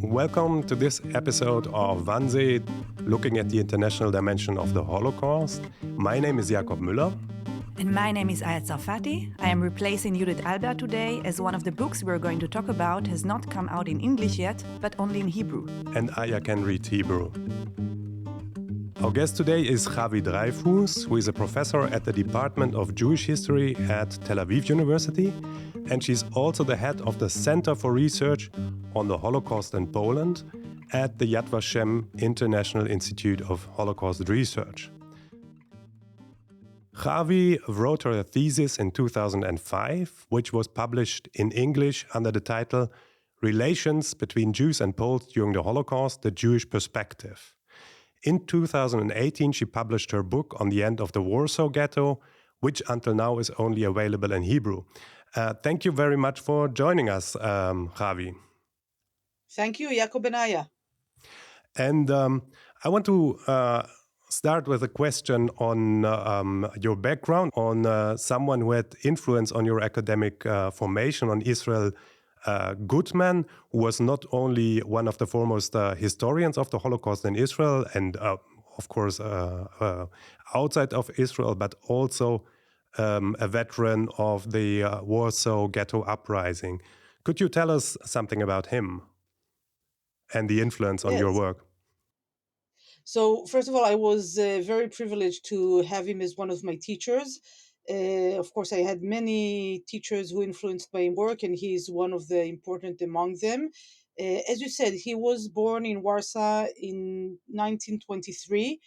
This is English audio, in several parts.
Welcome to this episode of Wannsee, looking at the international dimension of the Holocaust. My name is Jakob Müller. And my name is Ayat Sarfati. I am replacing Judith Alba today, as one of the books we're going to talk about has not come out in English yet, but only in Hebrew. And Aya can read Hebrew. Our guest today is Havi Dreifuss, who is a professor at the Department of Jewish History at Tel Aviv University, and she's also the head of the Center for Research on the Holocaust in Poland at the Yad Vashem International Institute of Holocaust Research. Havi wrote her thesis in 2005, which was published in English under the title Relations Between Jews and Poles During the Holocaust, The Jewish Perspective. In 2018, she published her book on the end of the Warsaw Ghetto, which until now is only available in Hebrew. Thank you very much for joining us, Havi. Thank you, Jakob and Aya. And I want to start with a question on your background, on someone who had influence on your academic formation, on Israel Gutman, who was not only one of the foremost historians of the Holocaust in Israel and, of course, outside of Israel, but also a veteran of the Warsaw Ghetto Uprising. Could you tell us something about him and the influence on your work? So, first of all, I was very privileged to have him as one of my teachers. Of course, I had many teachers who influenced my work, and he is one of the important among them. As you said, he was born in Warsaw in 1923,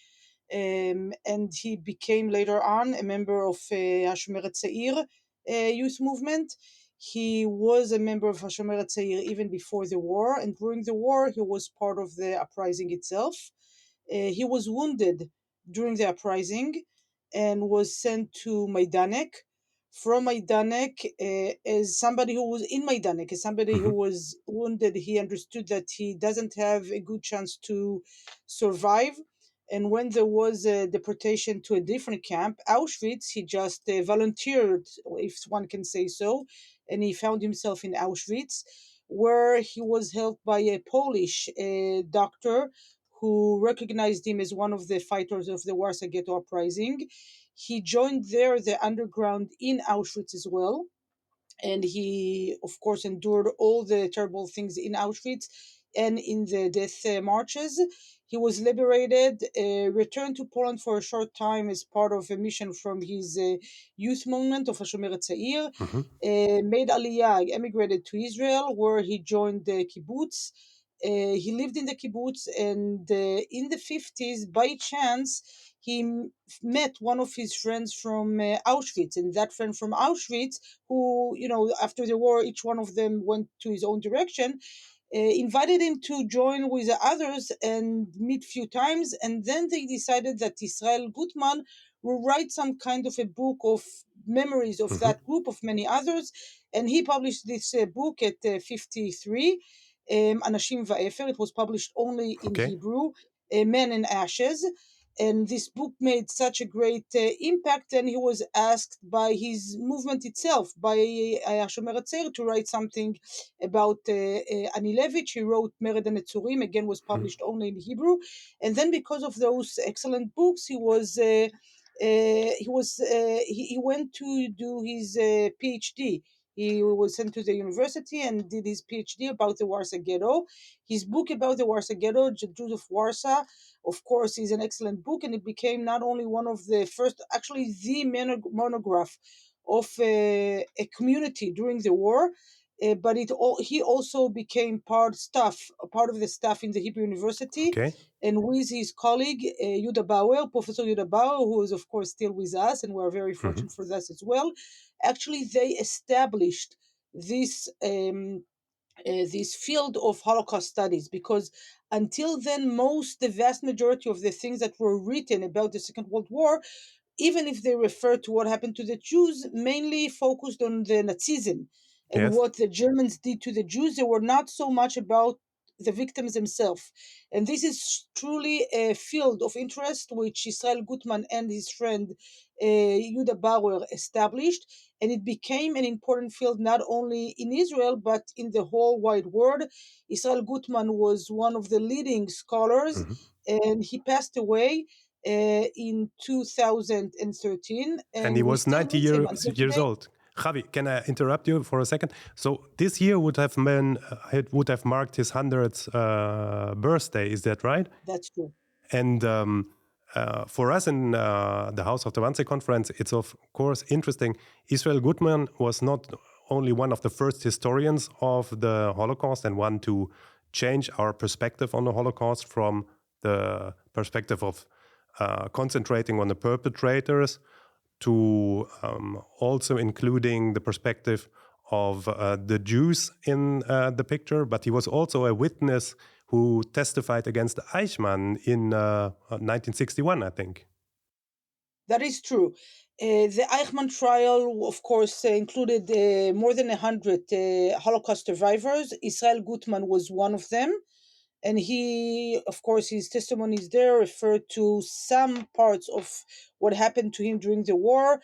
and he became later on a member of HaShomer HaTzair youth movement. He was a member of HaShomer HaTzair even before the war, and during the war, he was part of the uprising itself. He was wounded during the uprising and was sent to Majdanek. From Majdanek, as somebody who was in Majdanek, as somebody who was wounded, he understood that he doesn't have a good chance to survive. And when there was a deportation to a different camp, Auschwitz, he just volunteered, if one can say so, and he found himself in Auschwitz, where he was helped by a Polish doctor who recognized him as one of the fighters of the Warsaw Ghetto Uprising. He joined there the underground in Auschwitz as well. And he, of course, endured all the terrible things in Auschwitz and in the death marches. He was liberated, returned to Poland for a short time as part of a mission from his youth movement of HaShomer HaTzair, made Aliyah, emigrated to Israel, where he joined the kibbutz. He lived in the kibbutz, and in the 50s, by chance, he met one of his friends from Auschwitz, and that friend from Auschwitz, who, after the war, each one of them went to his own direction, invited him to join with the others and meet few times, and then they decided that Israel Gutman will write some kind of a book of memories of that group of many others, and he published this book at 53, Anashim Va'efer. It was published only in Hebrew, Men and Ashes. And this book made such a great impact, and he was asked by his movement itself, by HaShomer HaTzair, to write something about Anilevich. He wrote Mered HaNetzurim, again was published only in Hebrew. And then because of those excellent books, he went to do his PhD. He was sent to the university and did his PhD about the Warsaw Ghetto. His book about the Warsaw Ghetto, Jews of Warsaw, of course, is an excellent book, and it became not only one of the first, actually the monograph of a community during the war, but he also became part of the staff in the Hebrew University, and with his colleague Professor Yehuda Bauer, who is of course still with us, and we're very fortunate for that as well. Actually, they established this field of Holocaust studies, because until then, the vast majority of the things that were written about the Second World War, even if they refer to what happened to the Jews, mainly focused on the Nazism and what the Germans did to the Jews. They were not so much about the victims themselves. And this is truly a field of interest which Israel Gutman and his friend Yehuda Bauer established, and it became an important field not only in Israel but in the whole wide world. Israel Gutman was one of the leading scholars, and he passed away in 2013, And he and we was still 90 meet him until years today. old. Javi, can I interrupt you for a second? So this year would have been, it would have marked his 100th birthday. Is that right? That's true. And for us in the House of the Wannsee-Konferenz, it's of course interesting. Israel Gutman was not only one of the first historians of the Holocaust and one to change our perspective on the Holocaust from the perspective of concentrating on the perpetrators to also including the perspective of the Jews in the picture, but he was also a witness who testified against Eichmann in 1961, I think. That is true. The Eichmann trial, of course, included more than 100 Holocaust survivors. Israel Gutman was one of them. And he, of course, his testimonies there refer to some parts of what happened to him during the war.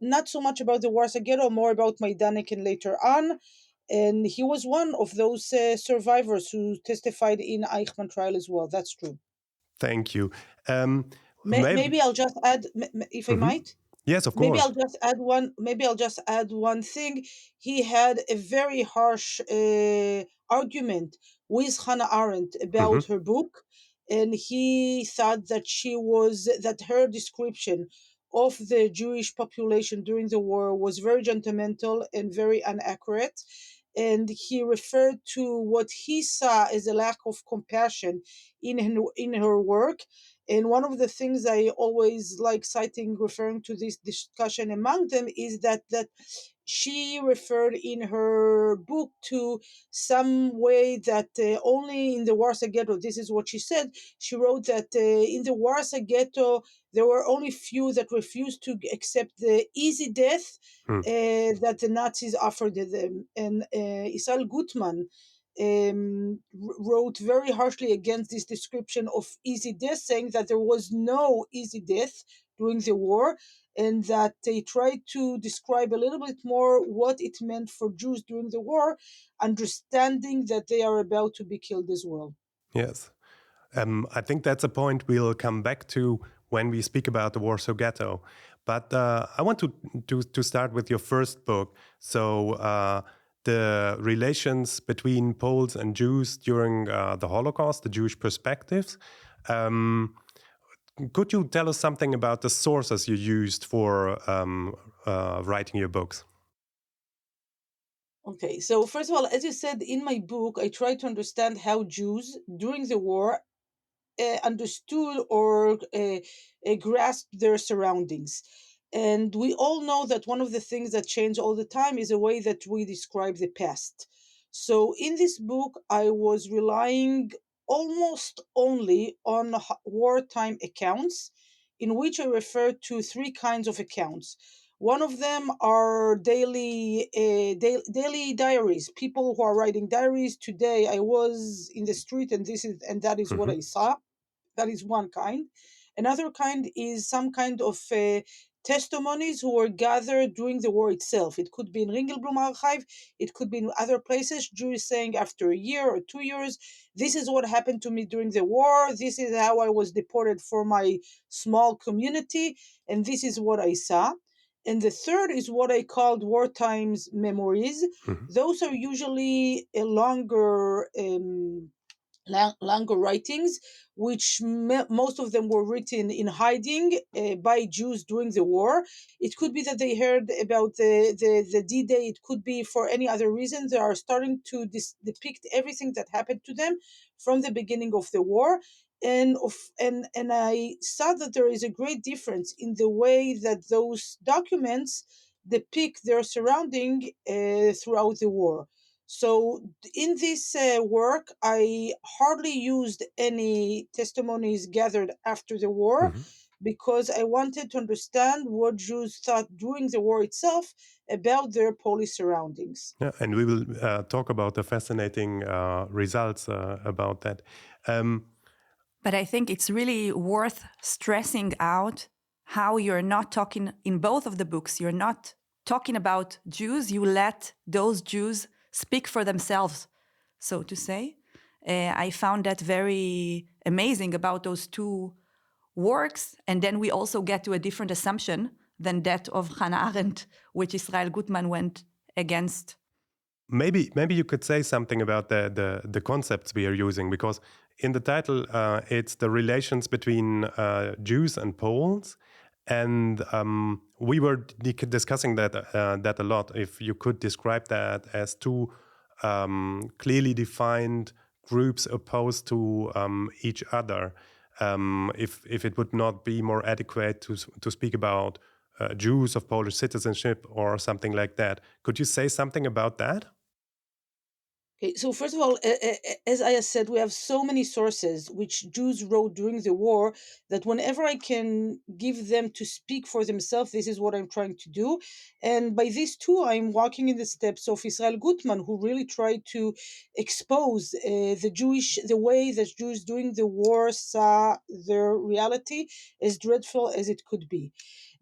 Not so much about the Warsaw Ghetto, more about Majdanek and later on. And he was one of those survivors who testified in Eichmann trial as well. That's true. Thank you. Maybe I'll just add, if I might. Yes, of Maybe course. I'll just add one. Maybe I'll just add one thing. He had a very harsh argument with Hannah Arendt about her book, and he thought that her description of the Jewish population during the war was very judgmental and very inaccurate. And he referred to what he saw as a lack of compassion in her work. And one of the things I always like citing, referring to this discussion among them, is that she referred in her book to some way that only in the Warsaw Ghetto, this is what she said, she wrote that in the Warsaw Ghetto, there were only few that refused to accept the easy death that the Nazis offered them. And Israel Gutman wrote very harshly against this description of easy death, saying that there was no easy death during the war, and that they tried to describe a little bit more what it meant for Jews during the war, understanding that they are about to be killed as well. Yes. I think that's a point we'll come back to when we speak about the Warsaw Ghetto. But I want to start with your first book. So the relations between Poles and Jews during the Holocaust, the Jewish perspectives. Could you tell us something about the sources you used for writing your books? Okay, so first of all, as you said, in my book, I try to understand how Jews during the war understood or grasped their surroundings. And we all know that one of the things that change all the time is the way that we describe the past. So in this book, I was relying almost only on wartime accounts, in which I refer to three kinds of accounts. One of them are daily diaries. People who are writing diaries. Today, I was in the street, and that is what I saw. That is one kind. Another kind is some kind of testimonies who were gathered during the war itself. It could be in Ringelblum Archive, it could be in other places. Jews saying after a year or 2 years, this is what happened to me during the war. This is how I was deported for my small community, and this is what I saw. And the third is what I called wartime memories. Those are usually a longer writings, which most of them were written in hiding by Jews during the war. It could be that they heard about the D-Day. It could be for any other reason. They are starting to depict everything that happened to them from the beginning of the war. And I saw that there is a great difference in the way that those documents depict their surrounding throughout the war. So in this work, I hardly used any testimonies gathered after the war, because I wanted to understand what Jews thought during the war itself about their Polish surroundings. Yeah, and we will talk about the fascinating results about that. But I think it's really worth stressing out how you're not talking in both of the books. You're not talking about Jews. You let those Jews speak for themselves, so to say. I found that very amazing about those two works. And then we also get to a different assumption than that of Hannah Arendt, which Israel Gutman went against. Maybe you could say something about the concepts we are using, because in the title it's the relations between Jews and Poles, and we were discussing that a lot. If you could describe that as two clearly defined groups opposed to each other, if it would not be more adequate to speak about Jews of Polish citizenship or something like that. Could you say something about that? Okay, so first of all, as I said, we have so many sources which Jews wrote during the war that whenever I can give them to speak for themselves, this is what I'm trying to do. And by this too, I'm walking in the steps of Israel Gutman, who really tried to expose the way that Jews during the war saw their reality, as dreadful as it could be.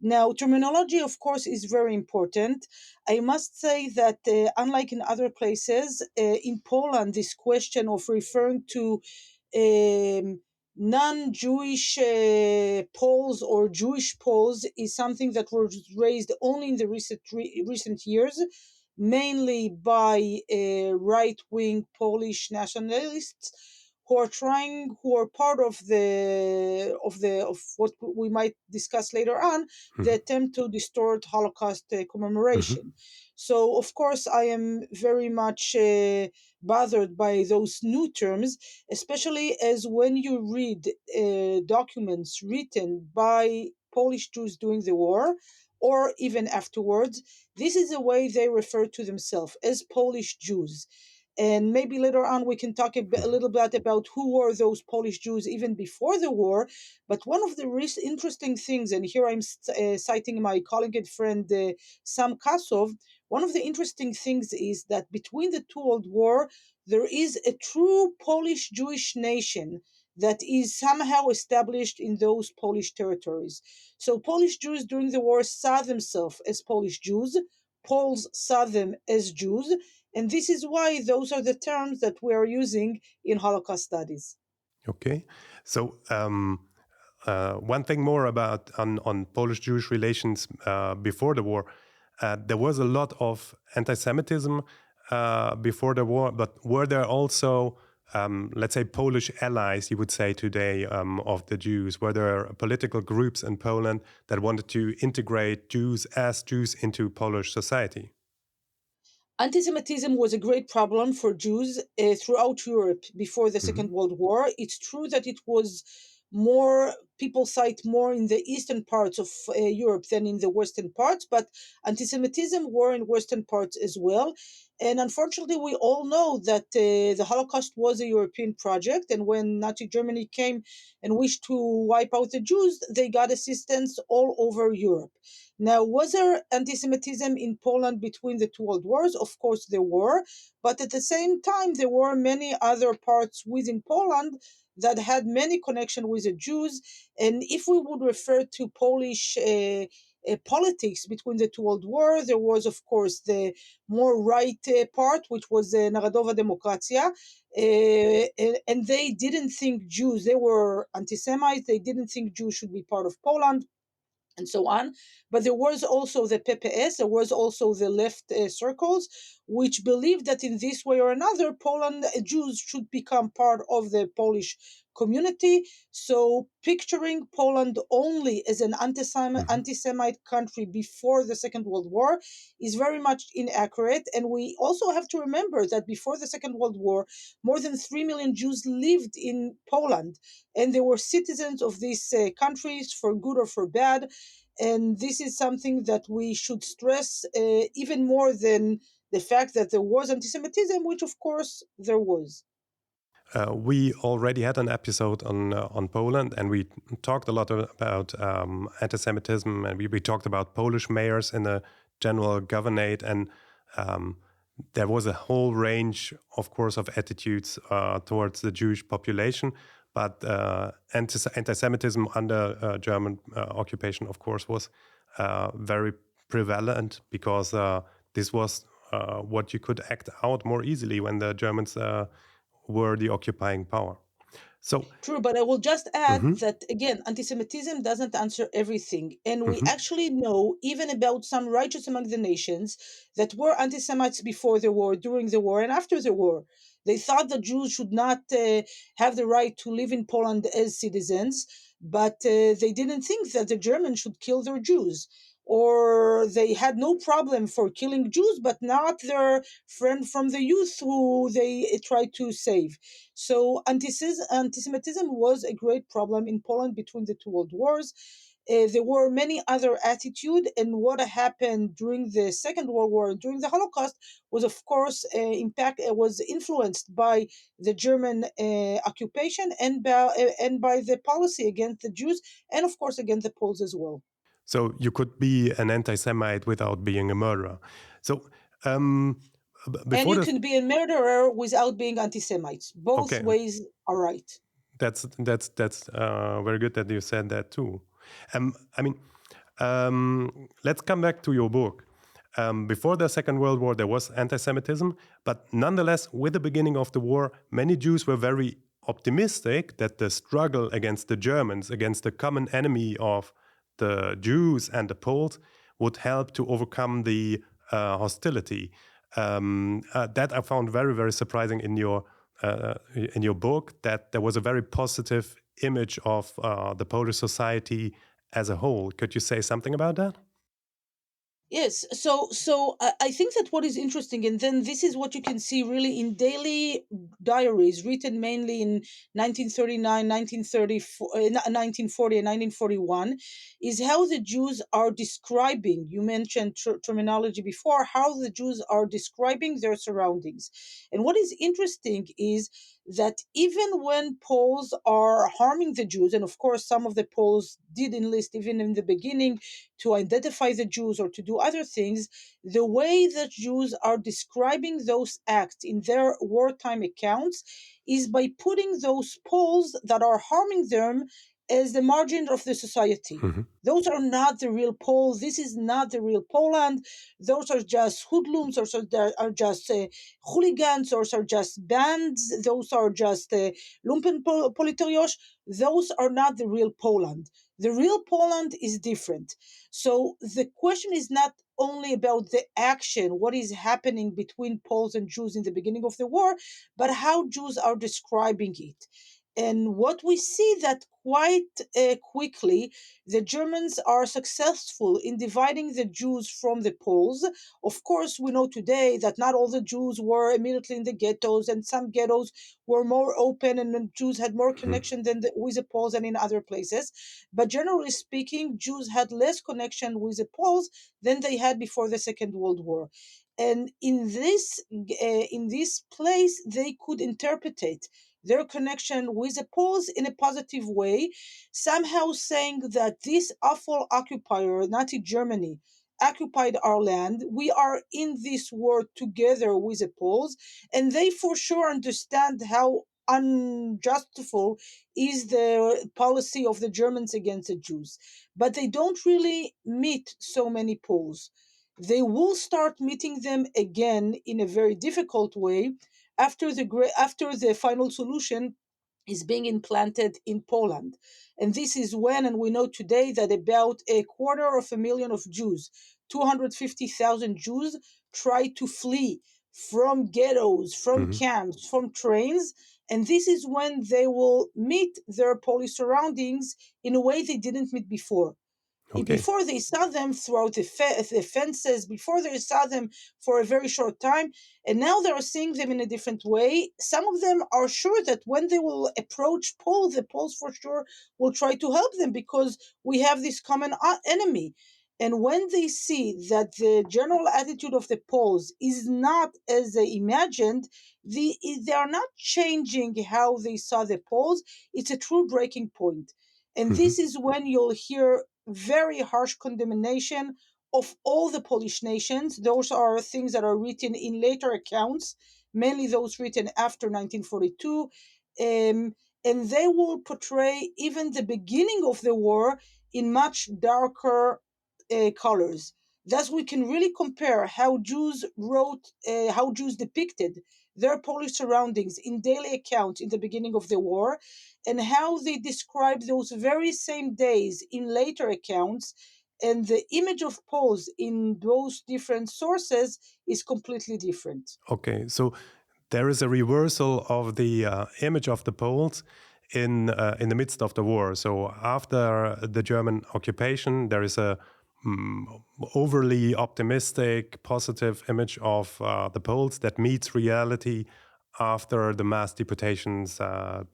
Now, terminology, of course, is very important. I must say that unlike in other places, in Poland, this question of referring to non-Jewish Poles or Jewish Poles is something that was raised only in the recent years, mainly by right-wing Polish nationalists who are part of what we might discuss later on, the attempt to distort Holocaust commemoration. So, of course, I am very much bothered by those new terms, especially as when you read documents written by Polish Jews during the war or even afterwards, this is the way they refer to themselves as Polish Jews. And maybe later on we can talk a little bit about who were those Polish Jews even before the war. But one of the interesting things, and here I'm citing my colleague and friend Sam Kasov, one of the interesting things is that between the two world war, there is a true Polish Jewish nation that is somehow established in those Polish territories. So Polish Jews during the war saw themselves as Polish Jews. Poles saw them as Jews. And this is why those are the terms that we are using in Holocaust studies. Okay. So one thing more about on Polish-Jewish relations before the war. There was a lot of anti-Semitism before the war, but were there also, let's say, Polish allies, you would say today, of the Jews? Were there political groups in Poland that wanted to integrate Jews as Jews into Polish society? Anti-Semitism was a great problem for Jews throughout Europe before the Second World War. It's true that it was people cite more in the eastern parts of Europe than in the western parts, but anti-Semitism were in western parts as well. And unfortunately, we all know that the Holocaust was a European project, and when Nazi Germany came and wished to wipe out the Jews, they got assistance all over Europe. Now, was there anti-Semitism in Poland between the two world wars? Of course, there were, but at the same time, there were many other parts within Poland that had many connection with the Jews. And if we would refer to Polish politics between the two world wars, there was, of course, the more right part, which was Narodowa Demokracja, and they didn't think Jews, they were anti-Semites, they didn't think Jews should be part of Poland, and so on. But there was also the PPS, there was also the left circles, which believed that in this way or another, Poland Jews should become part of the Polish community. So picturing Poland only as an anti-Semite country before the Second World War is very much inaccurate. And we also have to remember that before the Second World War, more than 3 million Jews lived in Poland, and they were citizens of these countries for good or for bad. And this is something that we should stress even more than the fact that there was anti-Semitism, which of course there was. We already had an episode on Poland, and we talked a lot about anti-Semitism, and we talked about Polish mayors in the general governorate, and there was a whole range, of course, of attitudes towards the Jewish population. But anti-Semitism under German occupation, of course, was very prevalent because this was what you could act out more easily when the Germans were the occupying power. So True, but I will just add that again, anti-Semitism doesn't answer everything. And we actually know even about some righteous among the nations that were anti-Semites before the war, during the war, and after the war. They thought that Jews should not have the right to live in Poland as citizens, but they didn't think that the Germans should kill their Jews. Or they had no problem for killing Jews, but not their friend from the youth who they tried to save. So anti-Semitism was a great problem in Poland between the two world wars. There were many other attitudes, and what happened during the Second World War, during the Holocaust, was of course was influenced by the German occupation and by the policy against the Jews, and of course against the Poles as well. So you could be an anti-Semite without being a murderer. So and you can be a murderer without being anti-Semites. Both ways are right. That's very good that you said that too. Let's come back to your book. Before the Second World War, there was anti-Semitism, but nonetheless, with the beginning of the war, many Jews were very optimistic that the struggle against the Germans, against the common enemy of the Jews and the Poles, would help to overcome the hostility. That I found very, very surprising in your book, that there was a very positive image of the Polish society as a whole. Could you say something about that? Yes, so I think that what is interesting, and then this is what you can see really in daily diaries written mainly in 1939, 1940, and 1941, is how the Jews are describing, you mentioned terminology before, how the Jews are describing their surroundings. And what is interesting is that even when Poles are harming the Jews, and of course some of the Poles did enlist even in the beginning to identify the Jews or to do other things, the way that Jews are describing those acts in their wartime accounts is by putting those Poles that are harming them as the margin of the society. Those are not the real Poles. This is not the real Poland. Those are just hoodlums, or are just hooligans, or are just bands. Those are just lumpen proletariat. Those are not the real Poland. The real Poland is different. So the question is not only about the action, what is happening between Poles and Jews in the beginning of the war, but how Jews are describing it. And what we see that quite quickly, the Germans are successful in dividing the Jews from the Poles. Of course, we know today that not all the Jews were immediately in the ghettos, and some ghettos were more open, and the Jews had more connection with the Poles than in other places. But generally speaking, Jews had less connection with the Poles than they had before the Second World War. And in this place, they could interpret their connection with the Poles in a positive way, somehow saying that this awful occupier, Nazi Germany, occupied our land. We are in this war together with the Poles, and they for sure understand how unjustful is the policy of the Germans against the Jews. But they don't really meet so many Poles. They will start meeting them again in a very difficult way after the final solution is being implanted in Poland. And this is when, and we know today that about 250,000 of Jews, 250,000 Jews, try to flee from ghettos, from camps, from trains. And this is when they will meet their Polish surroundings in a way they didn't meet before. Before they saw them throughout the fences, before they saw them for a very short time, and now they are seeing them in a different way. Some of them are sure that when they will approach Poles, the Poles for sure will try to help them because we have this common enemy. And when they see that the general attitude of the Poles is not as they imagined, they are not changing how they saw the Poles. It's a true breaking point. And this is when you'll hear very harsh condemnation of all the Polish nations. Those are things that are written in later accounts, mainly those written after 1942. And they will portray even the beginning of the war in much darker colors. Thus, we can really compare how Jews how Jews depicted their Polish surroundings in daily accounts in the beginning of the war, and how they describe those very same days in later accounts. And the image of Poles in those different sources is completely different. Okay, so there is a reversal of the image of the Poles in the midst of the war. So after the German occupation, there is a overly optimistic, positive image of the Poles that meets reality after the mass deportations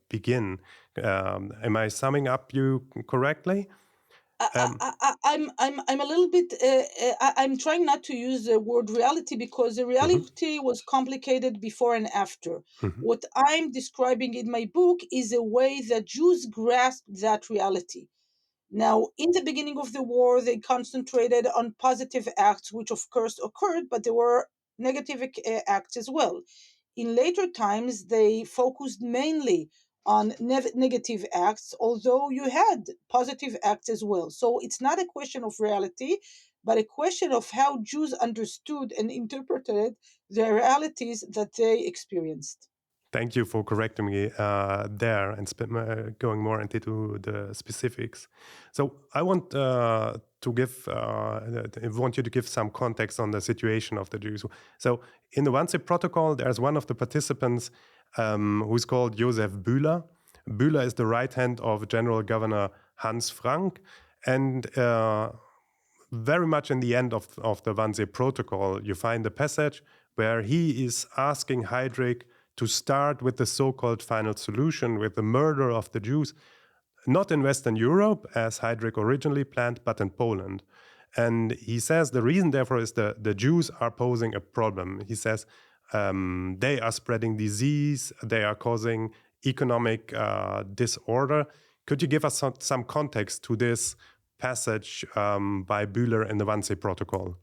begin. Am I summing up you correctly? I'm a little bit. I'm trying not to use the word reality because the reality was complicated before and after. What I'm describing in my book is a way that Jews grasped that reality. Now, in the beginning of the war, they concentrated on positive acts, which of course occurred, but there were negative acts as well. In later times, they focused mainly on negative acts, although you had positive acts as well. So it's not a question of reality, but a question of how Jews understood and interpreted the realities that they experienced. Thank you for correcting me there and going more into the specifics. So I want I want you to give some context on the situation of the Jews. So in the Wannsee Protocol, there's one of the participants who's called Josef Bühler. Bühler is the right hand of General Governor Hans Frank, and very much in the end of the Wannsee Protocol, you find a passage where he is asking Heydrich to start with the so-called final solution, with the murder of the Jews, not in Western Europe, as Heydrich originally planned, but in Poland. And he says the reason, therefore, is the Jews are posing a problem. He says they are spreading disease, they are causing economic disorder. Could you give us some context to this passage by Bühler in the Wannsee Protocol?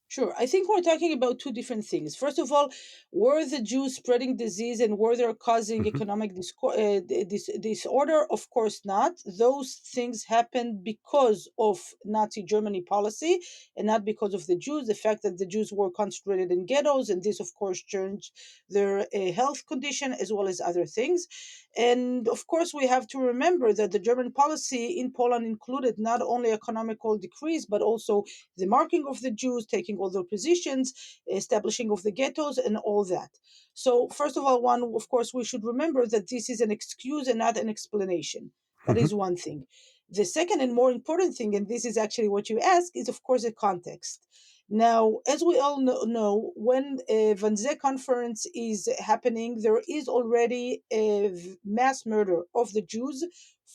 Sure. I think we're talking about two different things. First of all, were the Jews spreading disease and were they causing economic disorder? Of course not. Those things happened because of Nazi Germany policy and not because of the Jews. The fact that the Jews were concentrated in ghettos, and this, of course, changed their health condition as well as other things. And of course, we have to remember that the German policy in Poland included not only economical decrease, but also the marking of the Jews, taking all their positions, establishing of the ghettos, and all that. So, first of all, of course, we should remember that this is an excuse and not an explanation. That is one thing. The second and more important thing, and this is actually what you ask, is of course a context. Now, as we all know, when a Wannsee-Konferenz is happening, there is already a mass murder of the Jews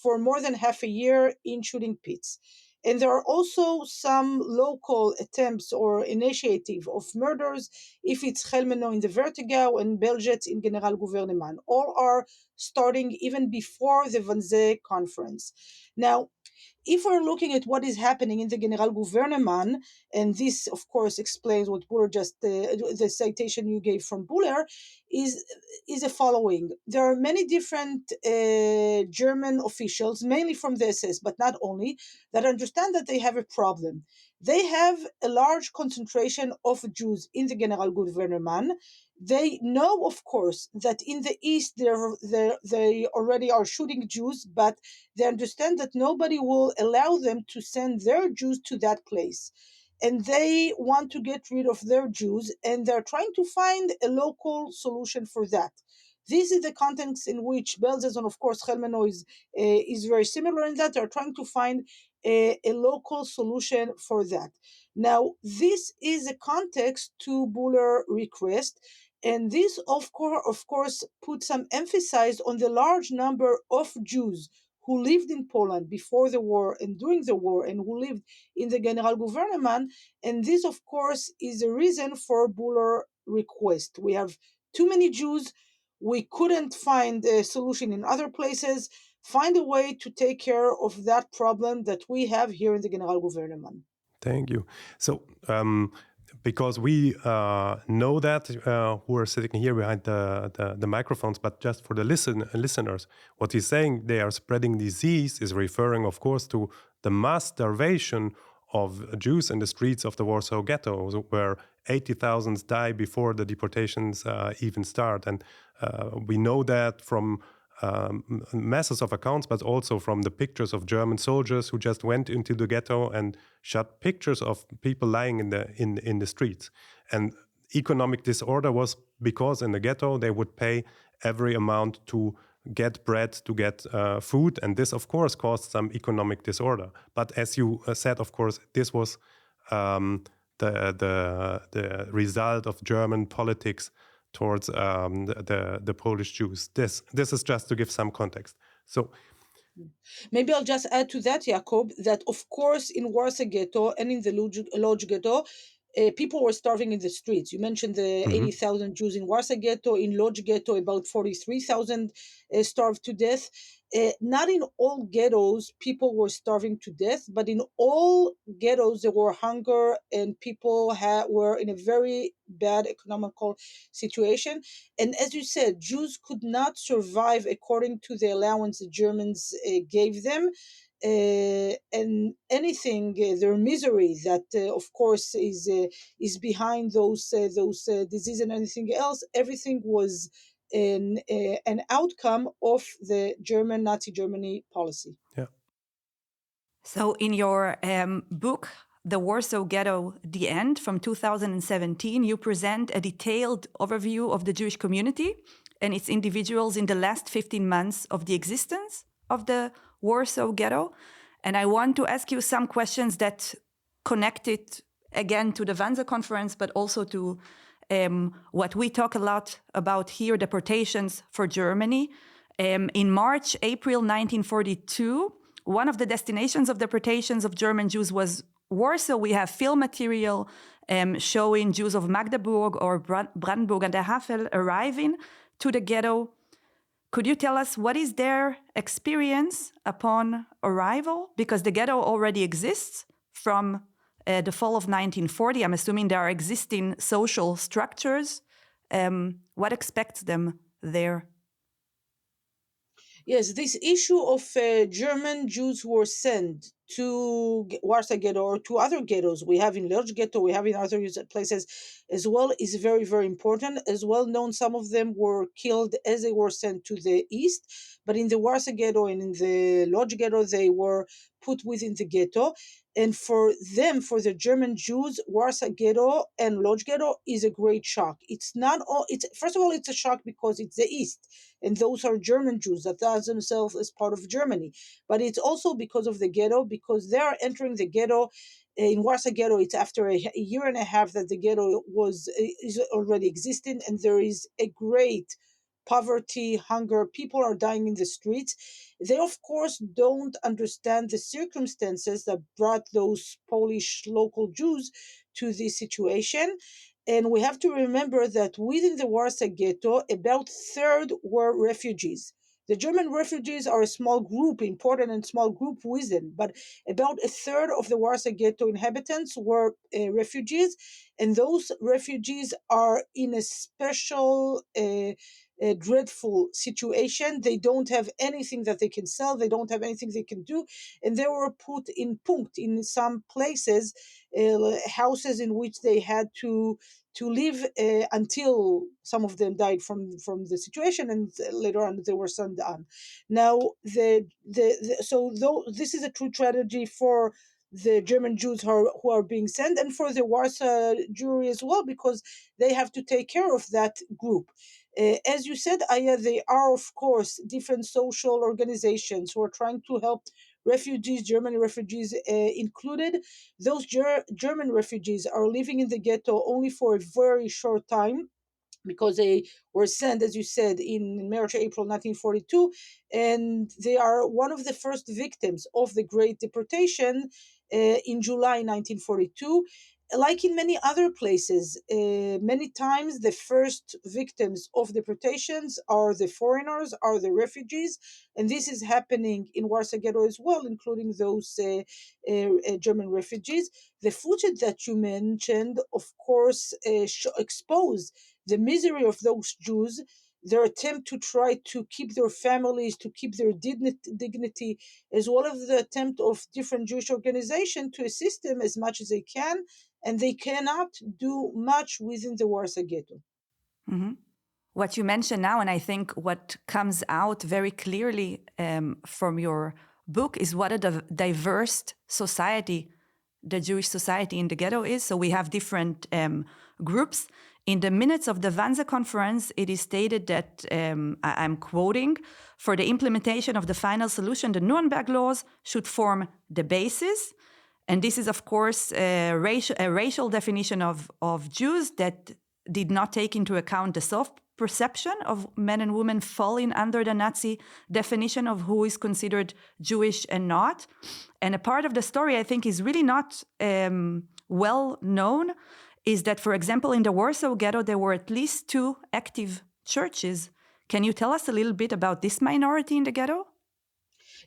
for more than half a year in shooting pits. And there are also some local attempts or initiative of murders, if it's Helmeno in the Vertigau and Belzec in Generalgouvernement. All are starting even before the Wannsee Conference. Now, if we're looking at what is happening in the Generalgouvernement, and this, of course, explains what Buller the citation you gave from Buller, is the following. There are many different German officials, mainly from the SS, but not only, that understand that they have a problem. They have a large concentration of Jews in the Generalgouvernement. They know, of course, that in the East they already are shooting Jews, but they understand that nobody will allow them to send their Jews to that place. And they want to get rid of their Jews, and they're trying to find a local solution for that. This is the context in which Belzec and, of course, Helmeno is very similar in that they're trying to find a local solution for that. Now, this is a context to Buller request, and this, of course, puts some emphasis on the large number of Jews who lived in Poland before the war and during the war, and who lived in the Generalgouvernement. And this, of course, is a reason for Buller request. We have too many Jews. We couldn't find a solution in other places. Find a way to take care of that problem that we have here in the Generalgouvernement. Thank you. So, because we know that who are sitting here behind the microphones, but just for the listeners, what he's saying, they are spreading disease, is referring, of course, to the mass starvation of Jews in the streets of the Warsaw Ghetto, where 80,000 die before the deportations even start. And we know that from masses of accounts, but also from the pictures of German soldiers who just went into the ghetto and shot pictures of people lying in the streets. And economic disorder was because in the ghetto they would pay every amount to get bread, to get food, and this of course caused some economic disorder. But as you said, of course, this was the result of German politics towards the Polish Jews. This is just to give some context. So maybe I'll just add to that, Jakob, that of course in Warsaw Ghetto and in the Lodz Ghetto, people were starving in the streets. You mentioned the 80,000 Jews in Warsaw Ghetto. In Lodz Ghetto, about 43,000 starved to death. Not in all ghettos people were starving to death, but in all ghettos there were hunger and people were in a very bad economical situation. And as you said, Jews could not survive according to the allowance the Germans gave them. And anything, their misery that, of course, is behind those disease and anything else. Everything was an outcome of the German Nazi Germany policy. yeah. So in your book, The Warsaw Ghetto, The End, from 2017, you present a detailed overview of the Jewish community and its individuals in the last 15 months of the existence of the Warsaw Ghetto. And I want to ask you some questions that connect it again to the Wannsee-Konferenz, but also to what we talk a lot about here, deportations for Germany. In March, April 1942, one of the destinations of deportations of German Jews was Warsaw. We have film material showing Jews of Magdeburg or Brandenburg and the Havel arriving to the ghetto. Could you tell us what is their experience upon arrival? Because the ghetto already exists from the fall of 1940. I'm assuming there are existing social structures. What expects them there? Yes, this issue of German Jews who were sent to Warsaw Ghetto or to other ghettos we have in Lodz Ghetto, we have in other places as well, is very, very important. As well known, some of them were killed as they were sent to the east, but in the Warsaw Ghetto and in the Lodz Ghetto, they were put within the ghetto. And for them, for the German Jews, Warsaw Ghetto and Lodz Ghetto is a great shock. It's not all. It's first of all, it's a shock because it's the East, and those are German Jews that does themselves as part of Germany. But it's also because of the ghetto, because they are entering the ghetto. In Warsaw Ghetto, it's after a year and a half that the ghetto is already existing, and there is a great poverty, hunger. People are dying in the streets. They, of course, don't understand the circumstances that brought those Polish local Jews to this situation. And we have to remember that within the Warsaw Ghetto, about a third were refugees. The German refugees are a small group, important and small group within, but about a third of the Warsaw Ghetto inhabitants were refugees, and those refugees are in a special a dreadful situation. They don't have anything that they can sell. They don't have anything they can do. And they were put in punkt in some places, houses in which they had to live until some of them died from the situation, and later on they were sent on. Now, so though this is a true tragedy for the German Jews who are being sent, and for the Warsaw Jewry as well, because they have to take care of that group. As you said, Aya, they are, of course, different social organizations who are trying to help refugees, German refugees included. Those German refugees are living in the ghetto only for a very short time. because they were sent, as you said, in March, April 1942, and they are one of the first victims of the Great Deportation in July 1942. Like in many other places, many times the first victims of deportations are the foreigners, are the refugees, and this is happening in Warsaw Ghetto as well, including those German refugees. The footage that you mentioned, of course, expose the misery of those Jews, their attempt to try to keep their families, to keep their dignity, as well as the attempt of different Jewish organizations to assist them as much as they can, and they cannot do much within the Warsaw Ghetto. Mm-hmm. What you mentioned now, and I think what comes out very clearly from your book, is what a diverse society the Jewish society in the ghetto is. So we have different groups. In the minutes of the Wannsee-Konferenz, it is stated that, I'm quoting, for the implementation of the final solution, the Nuremberg laws should form the basis. And this is, of course, a racial definition of Jews that did not take into account the self-perception of men and women falling under the Nazi definition of who is considered Jewish and not. And a part of the story I think is really not well known is that, for example, in the Warsaw Ghetto, there were at least 2 active churches. Can you tell us a little bit about this minority in the ghetto?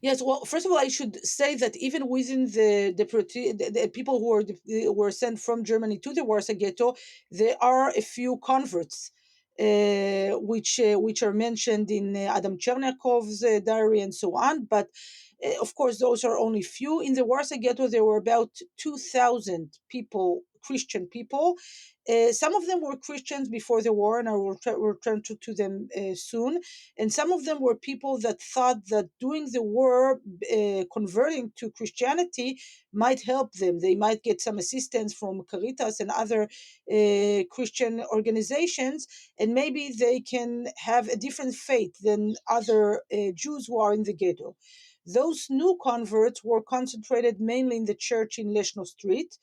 Yes, well, first of all, I should say that even within the people who were sent from Germany to the Warsaw Ghetto, there are a few converts, which are mentioned in Adam Cherniakov's diary and so on. But of course, those are only few. In the Warsaw Ghetto, there were about 2,000 people, Christian people. Some of them were Christians before the war, and I will return to them soon. And some of them were people that thought that during the war, converting to Christianity might help them. They might get some assistance from Caritas and other Christian organizations, and maybe they can have a different fate than other Jews who are in the ghetto. Those new converts were concentrated mainly in the church in Leshno Street.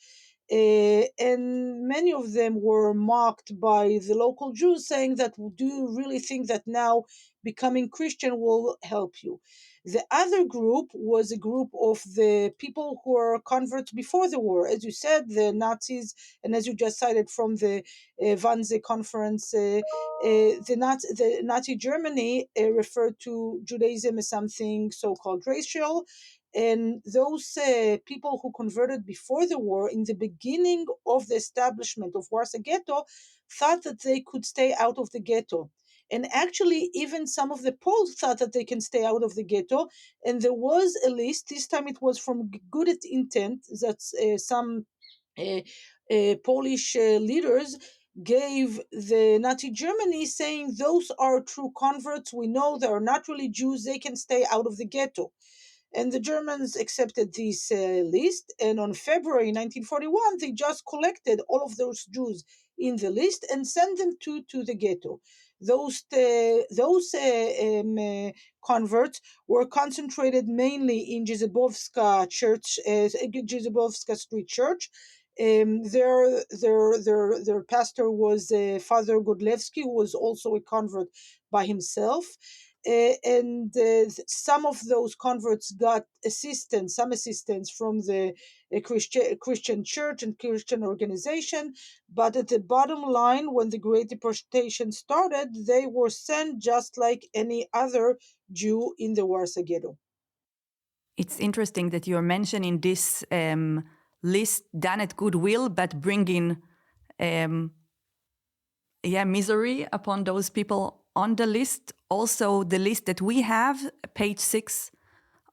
And many of them were mocked by the local Jews, saying that, do you really think that now becoming Christian will help you? The other group was a group of the people who were converts before the war. As you said, the Nazis, and as you just cited from the Wannsee-Konferenz, the Nazi Germany referred to Judaism as something so-called racial. And those people who converted before the war, in the beginning of the establishment of Warsaw Ghetto, thought that they could stay out of the ghetto. And actually, even some of the Poles thought that they can stay out of the ghetto. And there was a list, this time it was from good intent, that some Polish leaders gave the Nazi Germany, saying those are true converts. We know they are not really Jews. They can stay out of the ghetto. And the Germans accepted this list. And on February 1941, they just collected all of those Jews in the list and sent them to the ghetto. Those converts were concentrated mainly in Jezebowska Church, Jezebowska Street Church. Their pastor was Father Godlewski, who was also a convert by himself. And some of those converts got some assistance from the Christian church and Christian organization. But at the bottom line, when the Great Deportation started, they were sent just like any other Jew in the Warsaw Ghetto. It's interesting that you're mentioning this list done at goodwill, but bringing misery upon those people on the list. Also, the list that we have, page 6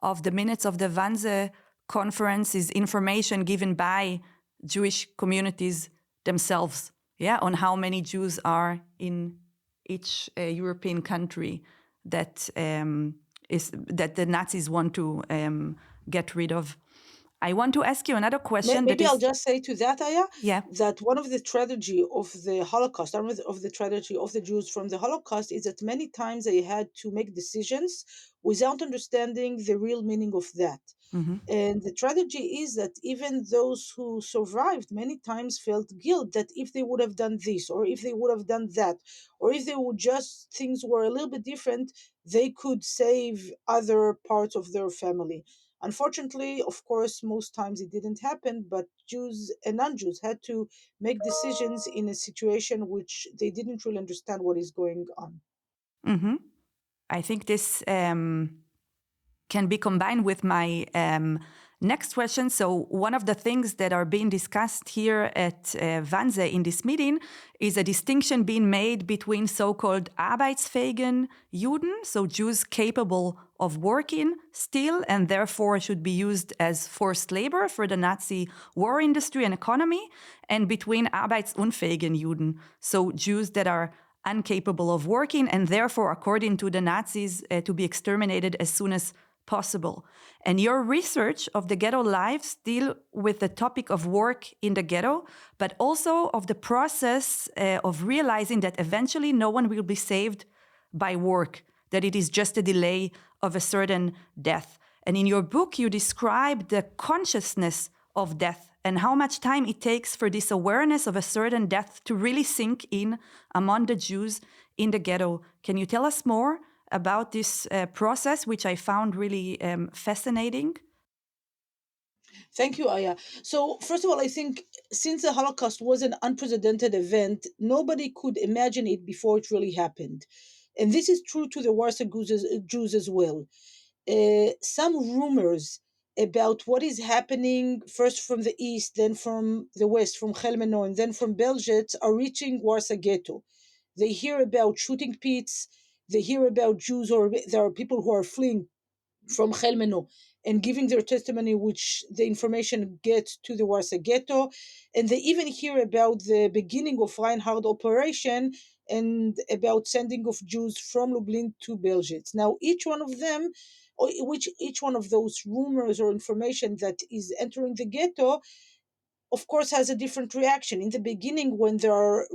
of the minutes of the Wannsee-Konferenz, is information given by Jewish communities themselves, on how many Jews are in each European country that the Nazis want to get rid of. I want to ask you another question. Maybe I'll just say to that, Aya, Yeah. that one of the tragedy of the Holocaust, one of the tragedy of the Jews from the Holocaust is that many times they had to make decisions without understanding the real meaning of that. Mm-hmm. And the tragedy is that even those who survived many times felt guilt that if they would have done this, or if they would have done that, or if they would just, things were a little bit different, they could save other parts of their family. Unfortunately, of course, most times it didn't happen, but Jews and non-Jews had to make decisions in a situation which they didn't really understand what is going on. Mm-hmm. I think this can be combined with my next question. So one of the things that are being discussed here at Wannsee in this meeting is a distinction being made between so-called arbeitsfähigen Juden, so Jews capable of working still and therefore should be used as forced labor for the Nazi war industry and economy, and between arbeitsunfähigen Juden, so Jews that are incapable of working and therefore, according to the Nazis, to be exterminated as soon as possible. And your research of the ghetto lives deal with the topic of work in the ghetto, but also of the process of realizing that eventually no one will be saved by work, that it is just a delay of a certain death. And in your book, you describe the consciousness of death and how much time it takes for this awareness of a certain death to really sink in among the Jews in the ghetto. Can you tell us more about this process, which I found really fascinating? Thank you, Aya. So, first of all, I think since the Holocaust was an unprecedented event, nobody could imagine it before it really happened. And this is true to the Warsaw Jews as well. Some rumors about what is happening first from the east, then from the west, from Chelmeno, and then from Belzec are reaching Warsaw Ghetto. They hear about shooting pits. They hear about Jews, or there are people who are fleeing from Chelmeno and giving their testimony, which the information gets to the Warsaw Ghetto. And they even hear about the beginning of Reinhard operation and about sending of Jews from Lublin to Belzec. Now, each one of them, or each one of those rumors or information that is entering the ghetto, of course, has a different reaction. In the beginning, when there are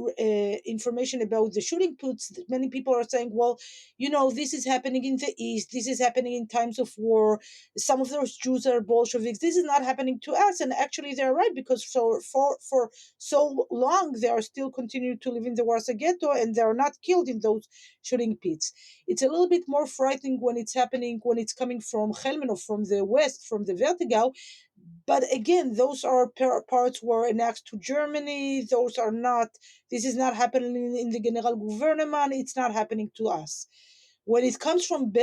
information about the shooting pits, many people are saying, well, this is happening in the East, this is happening in times of war, some of those Jews are Bolsheviks, this is not happening to us. And actually, they're right, because for so long, they are still continuing to live in the Warsaw Ghetto, and they are not killed in those shooting pits. It's a little bit more frightening when it's happening, when it's coming from Chelmeno, from the west, from the Vertigau. But again, those are parts were annexed to Germany. Those are not, this is not happening in the Generalgouvernement. It's not happening to us. When it comes from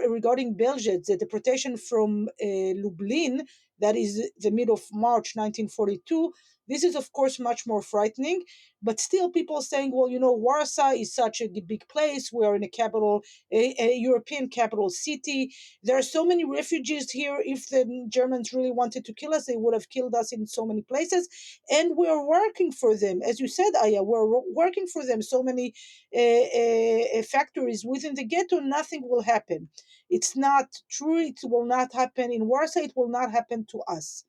regarding Belzec, the deportation from Lublin, that is the mid of March 1942, this is, of course, much more frightening. But still, people saying, well, Warsaw is such a big place. We are in a capital, a European capital city. There are so many refugees here. If the Germans really wanted to kill us, they would have killed us in so many places. And we're working for them. As you said, Aya, we're working for them. So many factories within the ghetto, nothing will happen. It's not true. It will not happen in Warsaw. It will not happen to us.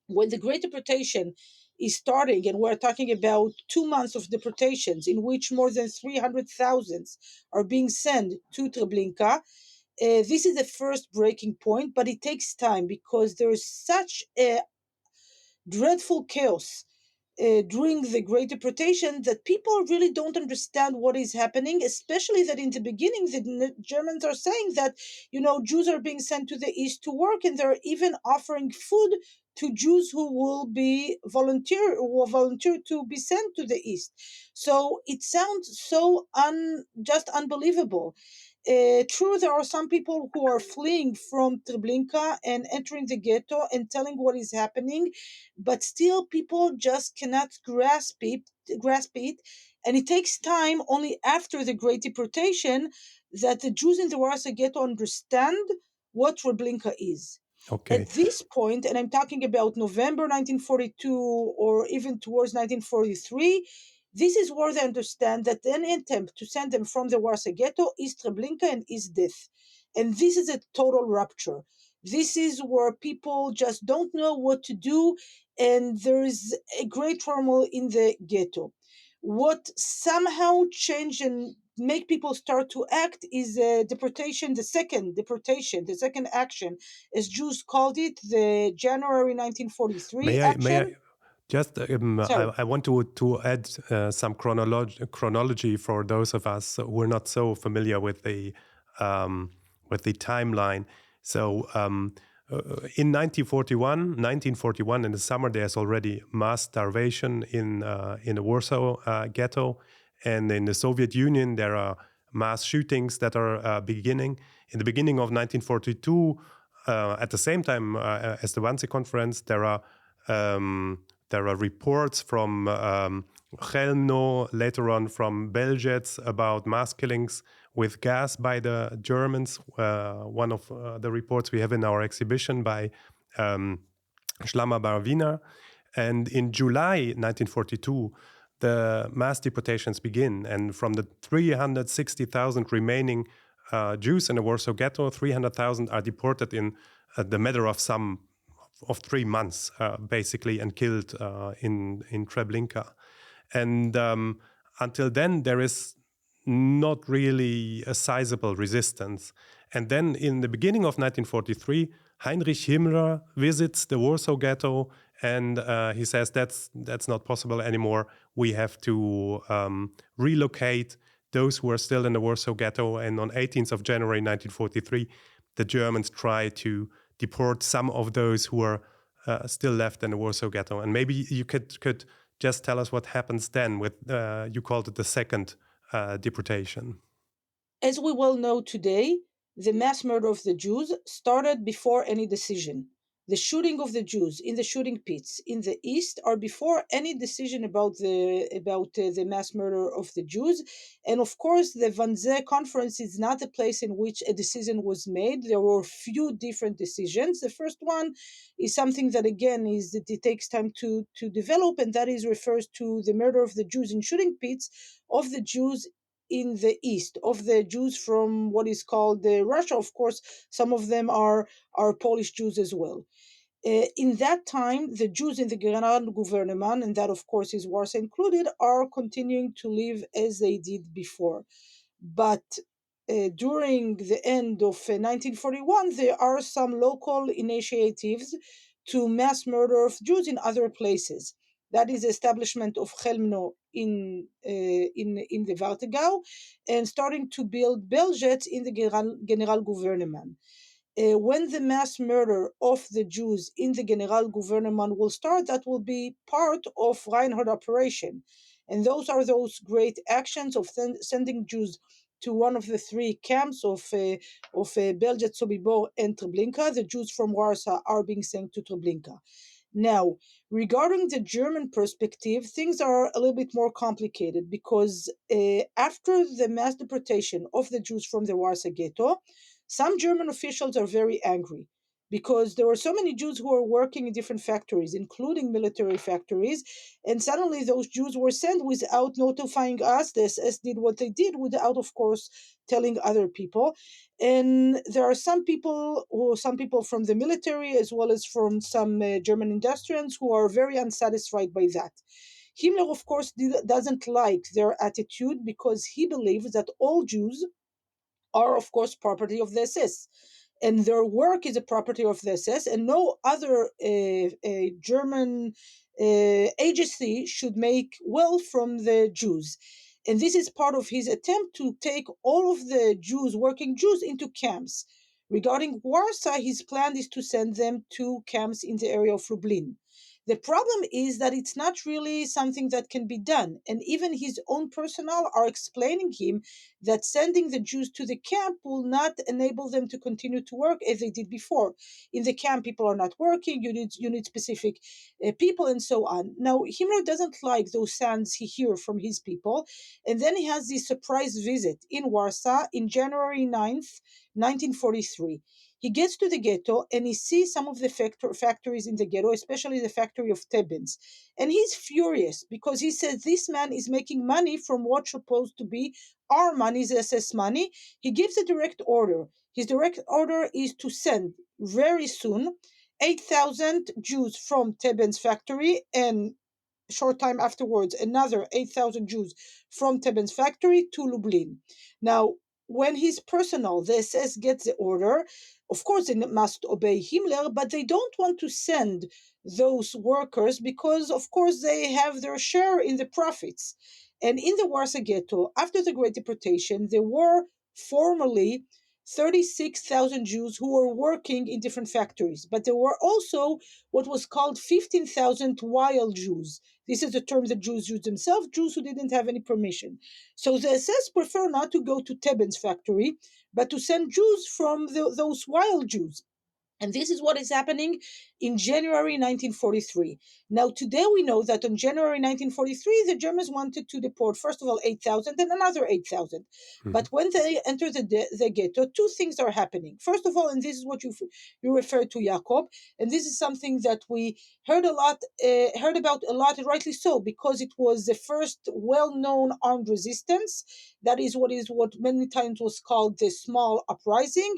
When the Great Deportation is starting, and we're talking about 2 months of deportations in which more than 300,000 are being sent to Treblinka, this is the first breaking point, but it takes time because there is such a dreadful chaos during the Great Deportation that people really don't understand what is happening, especially that in the beginning, the Germans are saying that, Jews are being sent to the East to work, and they're even offering food to Jews who will volunteer to be sent to the East. So it sounds so just unbelievable. True, there are some people who are fleeing from Treblinka and entering the ghetto and telling what is happening, but still people just cannot grasp it, and it takes time. Only after the Great Deportation that the Jews in the Warsaw Ghetto understand what Treblinka is. Okay. At this point, and I'm talking about November 1942 or even towards 1943, this is where they understand that any attempt to send them from the Warsaw Ghetto is Treblinka and is death. And this is a total rupture. This is where people just don't know what to do, and there is a great turmoil in the ghetto. What somehow changed and make people start to act is deportation, the second action, as Jews called it, the January 1943 action. May I just Sorry. I want to add some chronology for those of us who are not so familiar with the timeline. So in 1941 in the summer, there's already mass starvation in the Warsaw Ghetto, and in the Soviet Union there are mass shootings that are beginning. In the beginning of 1942, at the same time as the Wannsee-Konferenz, there are reports from Chełmno, later on from Belzec, about mass killings with gas by the Germans. One of the reports we have in our exhibition by Schlammer Barwiner. And in July 1942, the mass deportations begin. And from the 360,000 remaining Jews in the Warsaw Ghetto, 300,000 are deported in the matter of 3 months, basically, and killed in Treblinka. And until then, there is not really a sizable resistance. And then in the beginning of 1943, Heinrich Himmler visits the Warsaw Ghetto, and he says that's not possible anymore. We have to relocate those who are still in the Warsaw Ghetto. And on 18th of January 1943, the Germans try to deport some of those who are still left in the Warsaw Ghetto. And maybe you could just tell us what happens then with, you called it the second deportation. As we well know today, the mass murder of the Jews started before any decision. The shooting of the Jews in the shooting pits in the east are before any decision about the mass murder of the Jews. And of course, the Wannsee-Konferenz is not a place in which a decision was made. There were few different decisions. The first one is something that, again, is that it takes time to develop, and that is refers to the murder of the Jews in shooting pits of the Jews in the east, of the Jews from what is called Russia. Of course, some of them are Polish Jews as well. In that time, the Jews in the Generalgouvernement, and that of course is Warsaw included, are continuing to live as they did before. But during the end of 1941, there are some local initiatives to mass murder of Jews in other places. That is the establishment of Chełmno in the Warthegau, and starting to build Belzec in the Generalgouvernement. When the mass murder of the Jews in the Generalgouvernement will start, that will be part of Reinhard operation. And those are those great actions of sending Jews to one of the three camps of Belzec, Sobibor, and Treblinka. The Jews from Warsaw are being sent to Treblinka. Now, regarding the German perspective, things are a little bit more complicated because after the mass deportation of the Jews from the Warsaw Ghetto, some German officials are very angry because there were so many Jews who were working in different factories, including military factories, and suddenly those Jews were sent without notifying us. The SS did what they did without, of course, telling other people. And there are some people from the military as well as from some German industrials who are very unsatisfied by that. Himmler, of course, doesn't like their attitude because he believes that all Jews are, of course, property of the SS. And their work is a property of the SS, and no other German agency should make wealth from the Jews. And this is part of his attempt to take all of the Jews, working Jews, into camps. Regarding Warsaw, his plan is to send them to camps in the area of Lublin. The problem is that it's not really something that can be done. And even his own personnel are explaining him that sending the Jews to the camp will not enable them to continue to work as they did before. In the camp, people are not working, you need specific people and so on. Now, Himmler doesn't like those sounds he hears from his people. And then he has this surprise visit in Warsaw in January 9th, 1943. He gets to the ghetto and he sees some of the factories in the ghetto, especially the factory of Tebens. And he's furious because he says this man is making money from what's supposed to be our money, is SS money. He gives a direct order. His direct order is to send very soon, 8,000 Jews from Teben's factory, and a short time afterwards, another 8,000 Jews from Teben's factory to Lublin. Now, when his personnel, the SS, gets the order, of course they must obey Himmler, but they don't want to send those workers because, of course, they have their share in the profits. And in the Warsaw Ghetto, after the Great Deportation, there were formerly 36,000 Jews who were working in different factories, but there were also what was called 15,000 wild Jews. This is the term that Jews used themselves, Jews who didn't have any permission. So the SS prefer not to go to Teben's factory, but to send Jews from those wild Jews. And this is what is happening in January 1943. Now, today we know that on January 1943, the Germans wanted to deport, first of all, 8,000 and another 8,000. Mm-hmm. But when they enter the ghetto, two things are happening. First of all, and this is what you referred to, Jakob, and this is something that we heard about a lot, and rightly so, because it was the first well-known armed resistance. That is what many times was called the small uprising.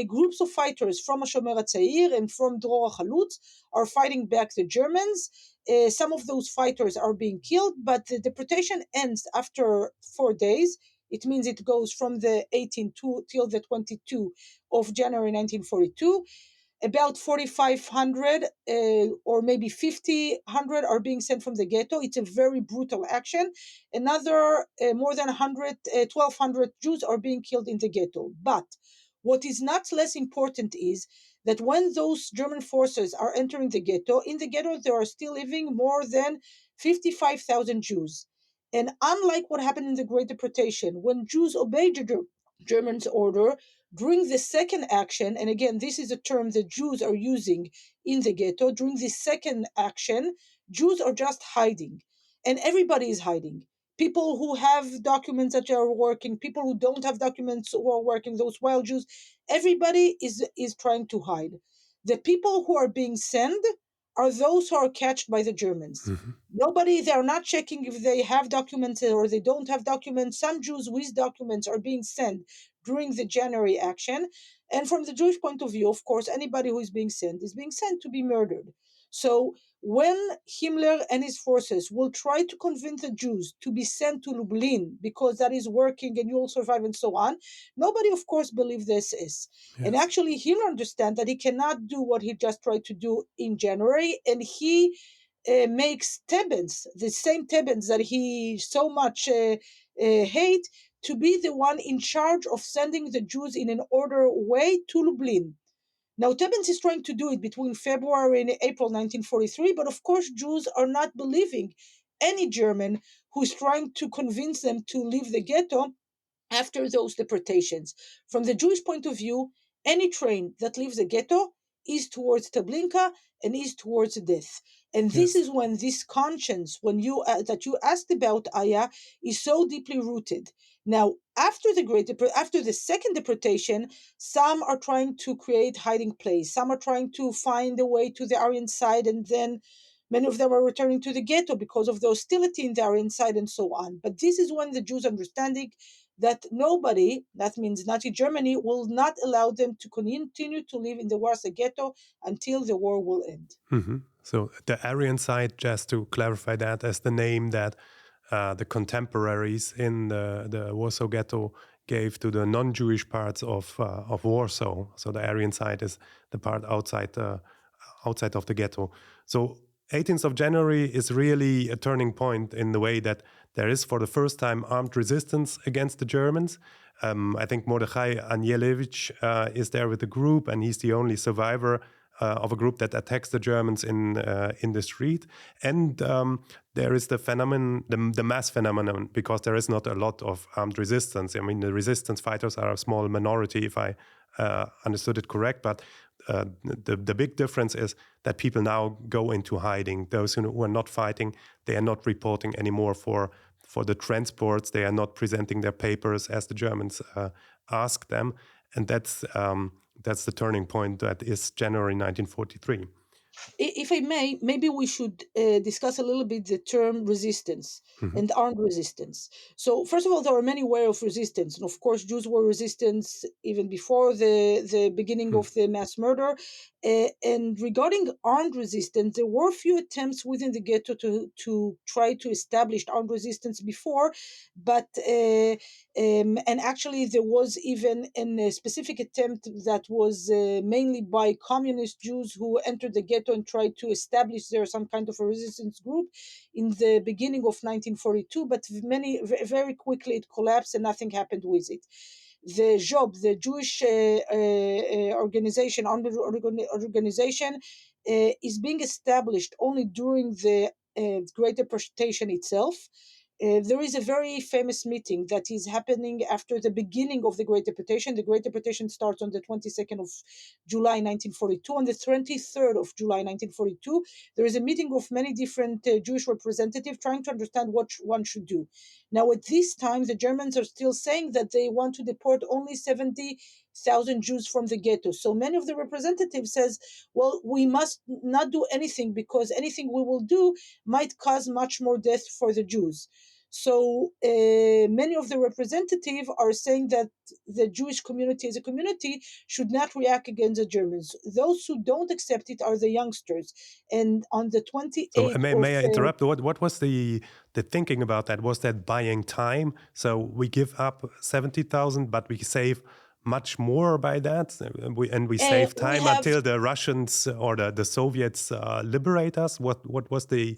Groups of fighters from Hashomer HaTzair and from Dror HaChalutz are fighting back the Germans. Some of those fighters are being killed, but the deportation ends after 4 days. It means it goes from the 18th till the 22nd of January 1942. About 4,500 or maybe 5,000 are being sent from the ghetto. It's a very brutal action. Another more than 1,200 Jews are being killed in the ghetto. But what is not less important is that when those German forces are entering the ghetto, in the ghetto there are still living more than 55,000 Jews. And unlike what happened in the Great Deportation, when Jews obeyed the Germans' order, during the second action, and again, this is a term that Jews are using in the ghetto, during the second action, Jews are just hiding. And everybody is hiding. People who have documents that are working, people who don't have documents who are working, those wild Jews, everybody is trying to hide. The people who are being sent are those who are catched by the Germans. Mm-hmm. Nobody, they're not checking if they have documents or they don't have documents. Some Jews with documents are being sent during the January action. And from the Jewish point of view, of course, anybody who is being sent to be murdered. So when Himmler and his forces will try to convince the Jews to be sent to Lublin because that is working and you will survive and so on, nobody, of course, believes this is. Yes. And actually, Himmler understands that he cannot do what he just tried to do in January, and he makes Teben's, the same Teben's that he so much hate, to be the one in charge of sending the Jews in an order way to Lublin. Now, Teben's is trying to do it between February and April 1943, but of course, Jews are not believing any German who's trying to convince them to leave the ghetto after those deportations. From the Jewish point of view, any train that leaves the ghetto is towards Treblinka and is towards death. And this Yes. is when this conscience, when you that you asked about, Aya, is so deeply rooted. Now, after the second deportation, some are trying to create hiding place. Some are trying to find a way to the Aryan side, and then many of them are returning to the ghetto because of the hostility in the Aryan side and so on. But this is when the Jews understanding that nobody, that means Nazi Germany, will not allow them to continue to live in the Warsaw Ghetto until the war will end. Mm-hmm. So the Aryan side, just to clarify that, as the name that the contemporaries in the Warsaw Ghetto gave to the non-Jewish parts of Warsaw. So the Aryan side is the part outside of the ghetto. So 18th of January is really a turning point in the way that there is for the first time armed resistance against the Germans. I think Mordechai Anielewicz is there with the group, and he's the only survivor of a group that attacks the Germans in the street. And there is the phenomenon, the mass phenomenon, because there is not a lot of armed resistance. I mean, the resistance fighters are a small minority, if I understood it correct, but the big difference is that people now go into hiding. Those who are not fighting, they are not reporting anymore for the transports. They are not presenting their papers as the Germans ask them, and that's the turning point. That is January 1943. If if I may, maybe we should discuss a little bit the term resistance and armed resistance. So, first of all, there are many ways of resistance. And of course, Jews were resistant even before the beginning of the mass murder. And regarding armed resistance, there were a few attempts within the ghetto to try to establish armed resistance before, but and actually there was even a specific attempt that was mainly by communist Jews who entered the ghetto and tried to establish there some kind of a resistance group in the beginning of 1942, but very quickly it collapsed and nothing happened with it. The Job, the Jewish organization, organization, is being established only during the Great Deportation itself. There is a very famous meeting that is happening after the beginning of the Great Deportation. The Great Deportation starts on the 22nd of July 1942. On the 23rd of July 1942, there is a meeting of many different Jewish representatives trying to understand what one should do. Now, at this time, the Germans are still saying that they want to deport only 70,000 Jews from the ghetto. So many of the representatives says, well, we must not do anything because anything we will do might cause much more death for the Jews. So many of the representatives are saying that the Jewish community as a community should not react against the Germans. Those who don't accept it are the youngsters. And on the 28th So may I interrupt? What was the thinking about that? Was that buying time? So we give up 70,000, but we save much more by that, and we save time until the Russians or the Soviets liberate us. What was the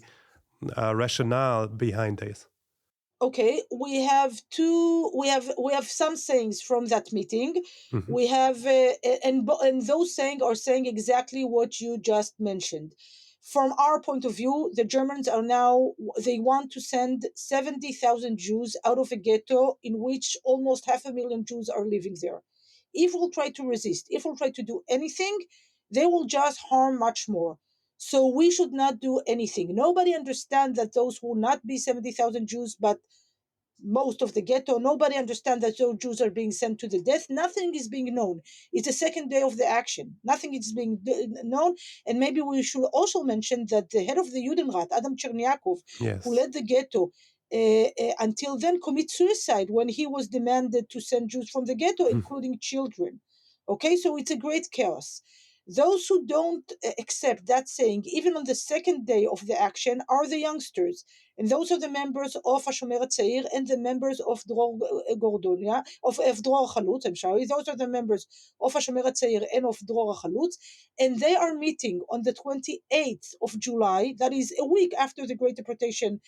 rationale behind this? Okay, we have some sayings from that meeting. We have and those sayings are saying exactly what you just mentioned. From our point of view, the Germans they want to send 70,000 Jews out of a ghetto in which almost 500,000 Jews are living there. If we'll try to resist, if we'll try to do anything, they will just harm much more. So we should not do anything. Nobody understands that those will not be 70,000 Jews, but most of the ghetto. Nobody understands that those Jews are being sent to the death. Nothing is being known. It's the second day of the action. Nothing is being known. And maybe we should also mention that the head of the Judenrat, Adam Cherniakov, who led the ghetto, until then commit suicide when he was demanded to send Jews from the ghetto, including children. Okay, so it's a great chaos. Those who don't accept that saying, even on the second day of the action, are the youngsters. And those are the members of HaShomer HaTzair and the members of Dror Gordonia, of Dror Chalutz, I'm sorry. Those are the members of HaShomer HaTzair and of Dror Chalutz. And they are meeting on the 28th of July, that is a week after the Great Deportation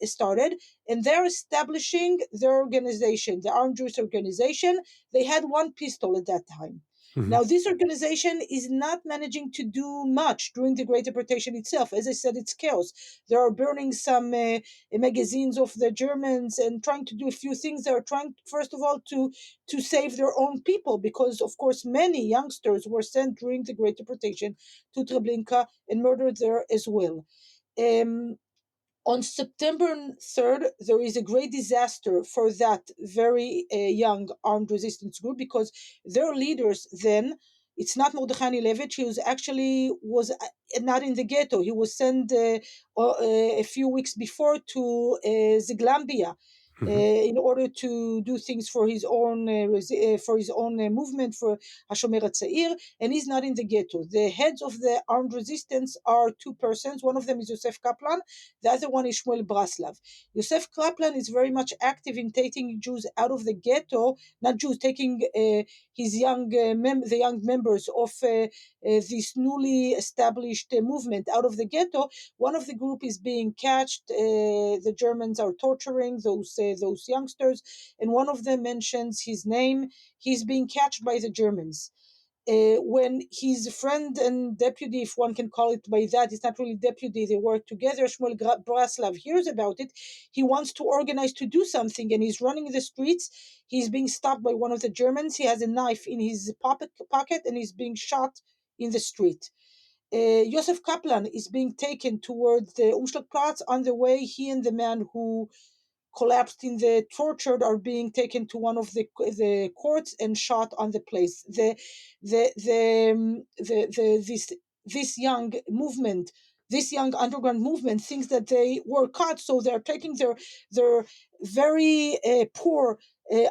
started, and they're establishing their organization, the Armed Jewish Organization. They had one pistol at that time. Now, this organization is not managing to do much during the Great Deportation itself. As I said, it's chaos. They are burning some magazines of the Germans and trying to do a few things. They are trying, first of all, to save their own people, because, of course, many youngsters were sent during the Great Deportation to Treblinka and murdered there as well. On September 3rd, there is a great disaster for that very young armed resistance group, because their leaders then, it's not Mordechai Levitch, he was not in the ghetto. He was sent a few weeks before to Zglambia, in order to do things for his own movement for HaShomer HaTzair, and he's not in the ghetto. The heads of the armed resistance are two persons. One of them is Yosef Kaplan, the other one is Shmuel Braslav. Yosef Kaplan is very much active in taking Jews out of the ghetto, not Jews, taking his the young members of this newly established movement out of the ghetto. One of the group is being catched. The Germans are torturing those youngsters, and one of them mentions his name. He's being catched by the Germans. When his friend and deputy, if one can call it by that, it's not really deputy, they work together, Shmuel Braslav hears about it. He wants to organize to do something, and he's running the streets. He's being stopped by one of the Germans. He has a knife in his pocket, and he's being shot in the street. Yosef Kaplan is being taken towards the Umschlagplatz. On the way, he and the man who collapsed in the tortured are being taken to one of the courts and shot on the place. This this young movement, this young underground movement, thinks that they were caught, so they're taking their very poor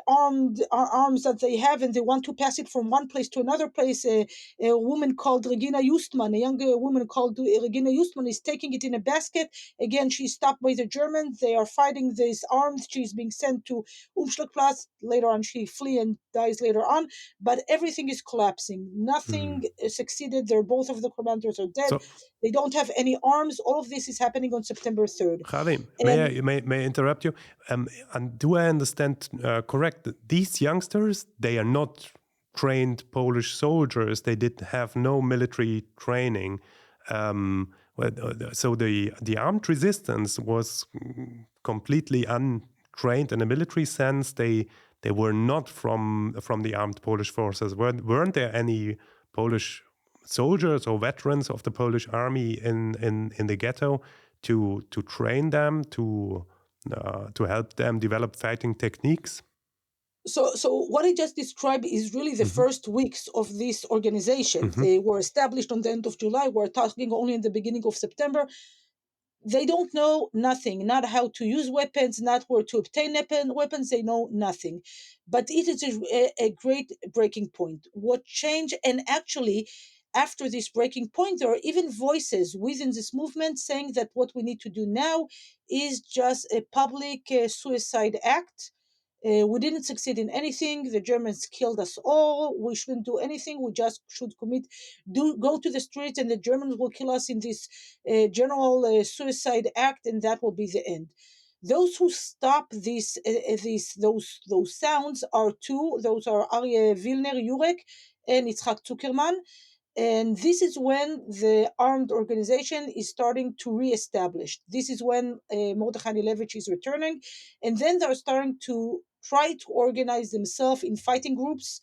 arms that they have, and they want to pass it from one place to another place. A woman called Regina Justman, a young woman called Regina Justman, is taking it in a basket. Again, she's stopped by the Germans. They are fighting these arms. She's being sent to Umschlagplatz. Later on, she flees and dies later on. But everything is collapsing. Nothing succeeded. Both of the commanders are dead. They don't have any arms. All of this is happening on September 3rd. Havi, may I interrupt you? And do I understand correct? These youngsters, they are not trained Polish soldiers. They did have no military training. So the armed resistance was completely untrained in a military sense. They were not from the armed Polish forces. Weren't there any Polish soldiers or veterans of the Polish army in the ghetto to train them, to help them develop fighting techniques? So what I just described is really the first weeks of this organization. They were established on the end of July. We're talking only in the beginning of September. They don't know nothing, not how to use weapons, not where to obtain weapons. They know nothing. But it is a great breaking point. What changed, and actually, after this breaking point, there are even voices within this movement saying that what we need to do now is just a public suicide act. We didn't succeed in anything. The Germans killed us all. We shouldn't do anything. We just should go to the streets, and the Germans will kill us in this general suicide act, and that will be the end. Those who stop those sounds are two. Those are Aryeh Wilner Jurek and Yitzhak Zuckerman. And this is when the armed organization is starting to reestablish. This is when Mordechai Levich is returning. And then they're starting to try to organize themselves in fighting groups,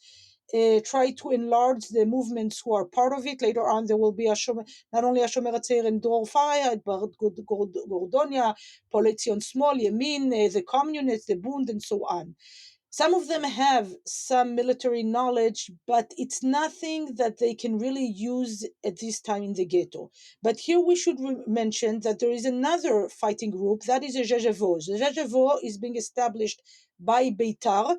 try to enlarge the movements who are part of it. Later on, there will be not only Hashomer HaTzeir and Dror Farhad, but Gordonia, Poletzion Small, Yemin, the Communists, the Bund, and so on. Some of them have some military knowledge, but it's nothing that they can really use at this time in the ghetto. But here we should mention that there is another fighting group, that is a Zhezhevo. The Zhezhevo is being established by Beitar,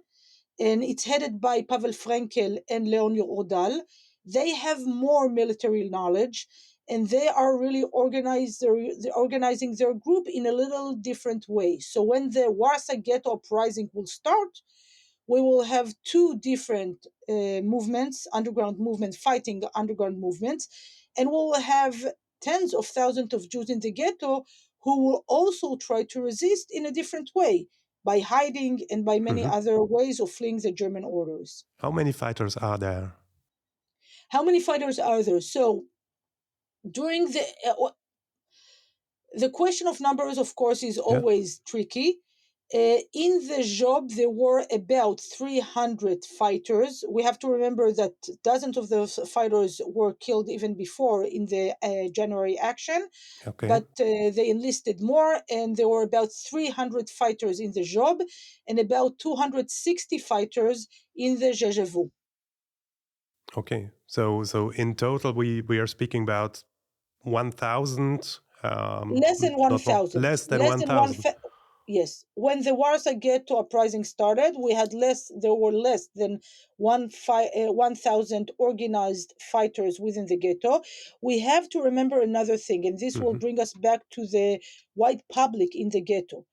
and it's headed by Pavel Frenkel and Leon Yorodal. They have more military knowledge, and they are really organizing their group in a little different way. So when the Warsaw Ghetto Uprising will start, we will have two different movements, underground movements, fighting underground movements, and we will have tens of thousands of Jews in the ghetto who will also try to resist in a different way, by hiding and by many other ways of fleeing the German orders. How many fighters are there? How many fighters are there? So during the question of numbers, of course, is always tricky. In the job, there were about 300 fighters. We have to remember that dozens of those fighters were killed even before in the January action, but they enlisted more, and there were about 300 fighters in the job and about 260 fighters in the Zhezhevo. Okay, so in total, we are speaking about 1,000. Less than 1,000. Less than 1,000. Yes, when the Warsaw Ghetto Uprising started, there were less than 1,000 organized fighters within the ghetto. We have to remember another thing, and this will bring us back to the white public in the ghetto.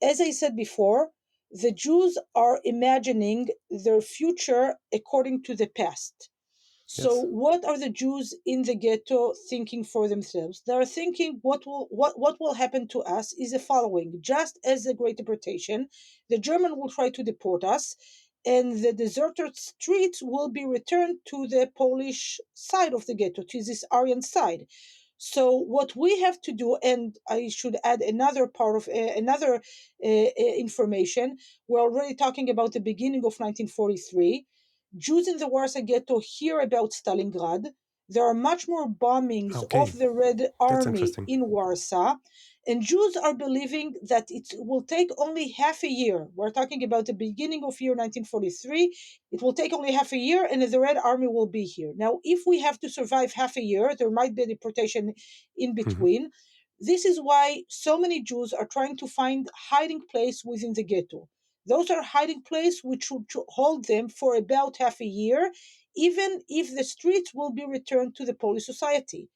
As I said before, the Jews are imagining their future according to the past. So what are the Jews in the ghetto thinking for themselves? They are thinking what will happen to us is the following. Just as the Great Deportation, the German will try to deport us, and the deserted streets will be returned to the Polish side of the ghetto, to this Aryan side. So what we have to do, and I should add another part of information, we're already talking about the beginning of 1943. Jews in the Warsaw Ghetto hear about Stalingrad. There are much more bombings of the Red Army in Warsaw. And Jews are believing that it will take only half a year. We're talking about the beginning of year 1943. It will take only half a year and the Red Army will be here. Now, if we have to survive half a year, there might be deportation in between. This is why so many Jews are trying to find hiding place within the ghetto. Those are hiding places which would hold them for about half a year, even if the streets will be returned to the Polish society.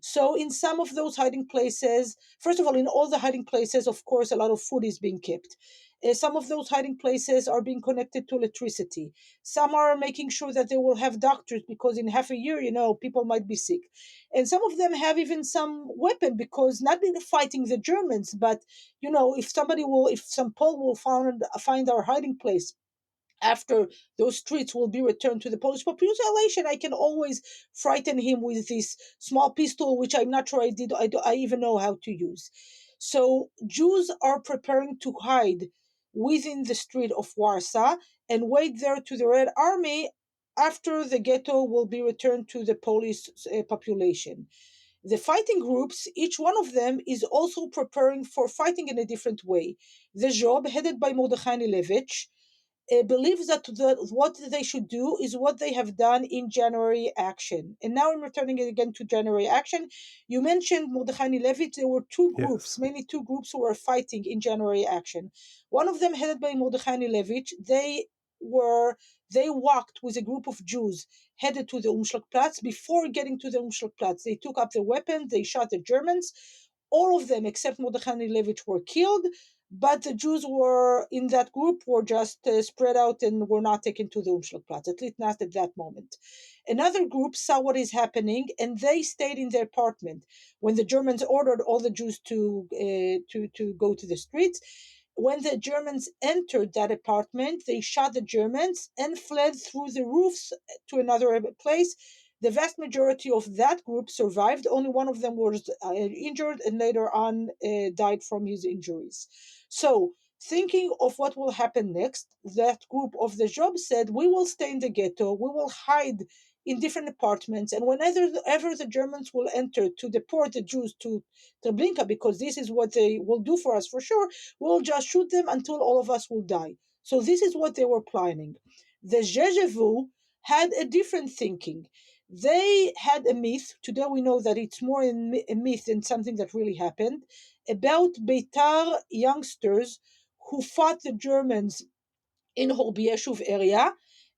So in some of those hiding places, first of all, in all the hiding places, of course, a lot of food is being kept. Some of those hiding places are being connected to electricity. Some are making sure that they will have doctors because in half a year, people might be sick. And some of them have even some weapon because not in fighting the Germans, but if some Pole will find our hiding place after those streets will be returned to the Polish population, I can always frighten him with this small pistol, which I'm not sure I even know how to use. So Jews are preparing to hide within the street of Warsaw and wait there to the Red Army after the ghetto will be returned to the Polish population. The fighting groups, each one of them is also preparing for fighting in a different way. The Job, headed by Mordechai Nilevich, believes that what they should do is what they have done in January Action. And now I'm returning again to January Action. You mentioned Mordechai Nilevich. There were two groups, mainly two groups who were fighting in January Action. One of them, headed by Mordechai Nilevich, they walked with a group of Jews headed to the Umschlagplatz. Before getting to the Umschlagplatz, they took up the weapons, they shot the Germans. All of them, except Mordechai Nilevich, were killed, but the Jews were in that group were just spread out and were not taken to the Umschlagplatz, at least not at that moment. Another group saw what is happening and they stayed in their apartment when the Germans ordered all the Jews to go to the streets. When the Germans entered that apartment, they shot the Germans and fled through the roofs to another place. The vast majority of that group survived. Only one of them was injured and later on died from his injuries. So, thinking of what will happen next, that group of the Job said, we will stay in the ghetto, we will hide in different apartments, and whenever ever the Germans will enter to deport the Jews to Treblinka, because this is what they will do for us for sure, we'll just shoot them until all of us will die. So this is what they were planning. The Zhezhevu had a different thinking. They had a myth, today we know that it's more a myth than something that really happened, about Beitar youngsters who fought the Germans in Horbi Yeshuv area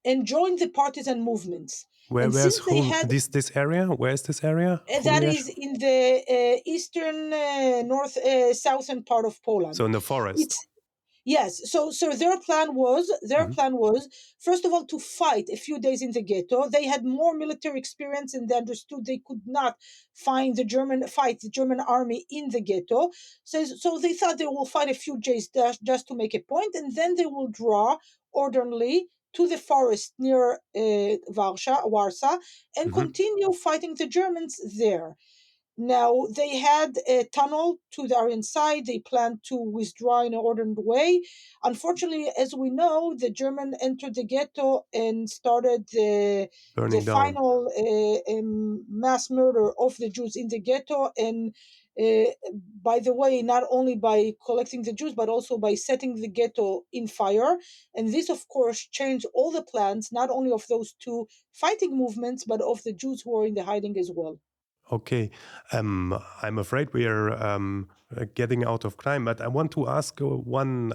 and joined the partisan movements. Where's this area? Where is this area? That is in the eastern, southern part of Poland. So in the forest. Yes. So their plan was first of all to fight a few days in the ghetto. They had more military experience and they understood they could not fight the German army in the ghetto. So they thought they will fight a few days just to make a point, and then they will draw orderly to the forest near Warsaw, and continue fighting the Germans there. Now, they had a tunnel to their inside. They planned to withdraw in an ordered way. Unfortunately, as we know, the German entered the ghetto and started the final mass murder of the Jews in the ghetto. And by the way, not only by collecting the Jews, but also by setting the ghetto in fire. And this, of course, changed all the plans, not only of those two fighting movements, but of the Jews who were in the hiding as well. Okay, I'm afraid we are getting out of time, but I want to ask one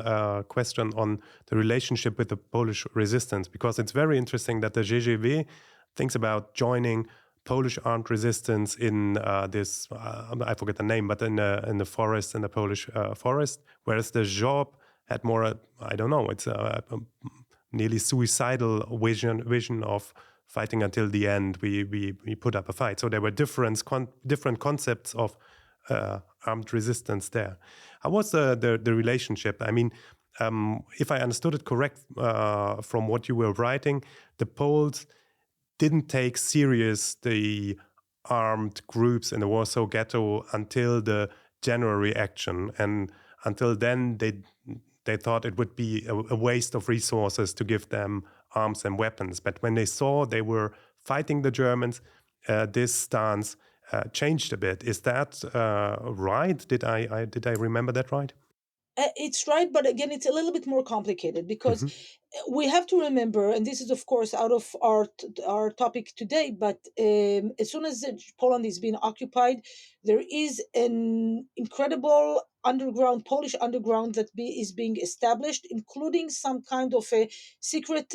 question on the relationship with the Polish resistance, because it's very interesting that the ZZW thinks about joining Polish armed resistance in this, I forget the name, but in the forest, in the Polish forest, whereas the Job had more, I don't know, it's a nearly suicidal vision of fighting until the end. We put up a fight. So there were different concepts of armed resistance there. How was the relationship? I mean, if I understood it correct from what you were writing, the Poles didn't take serious the armed groups in the Warsaw Ghetto until the January action, and until then they thought it would be a waste of resources to give them arms and weapons. But when they saw they were fighting the Germans, this stance changed a bit. Is that right? Did I remember that right? It's right, but again, it's a little bit more complicated because we have to remember, and this is of course out of our topic today, but as soon as Poland is being occupied, there is an incredible Polish underground that is being established, including some kind of a secret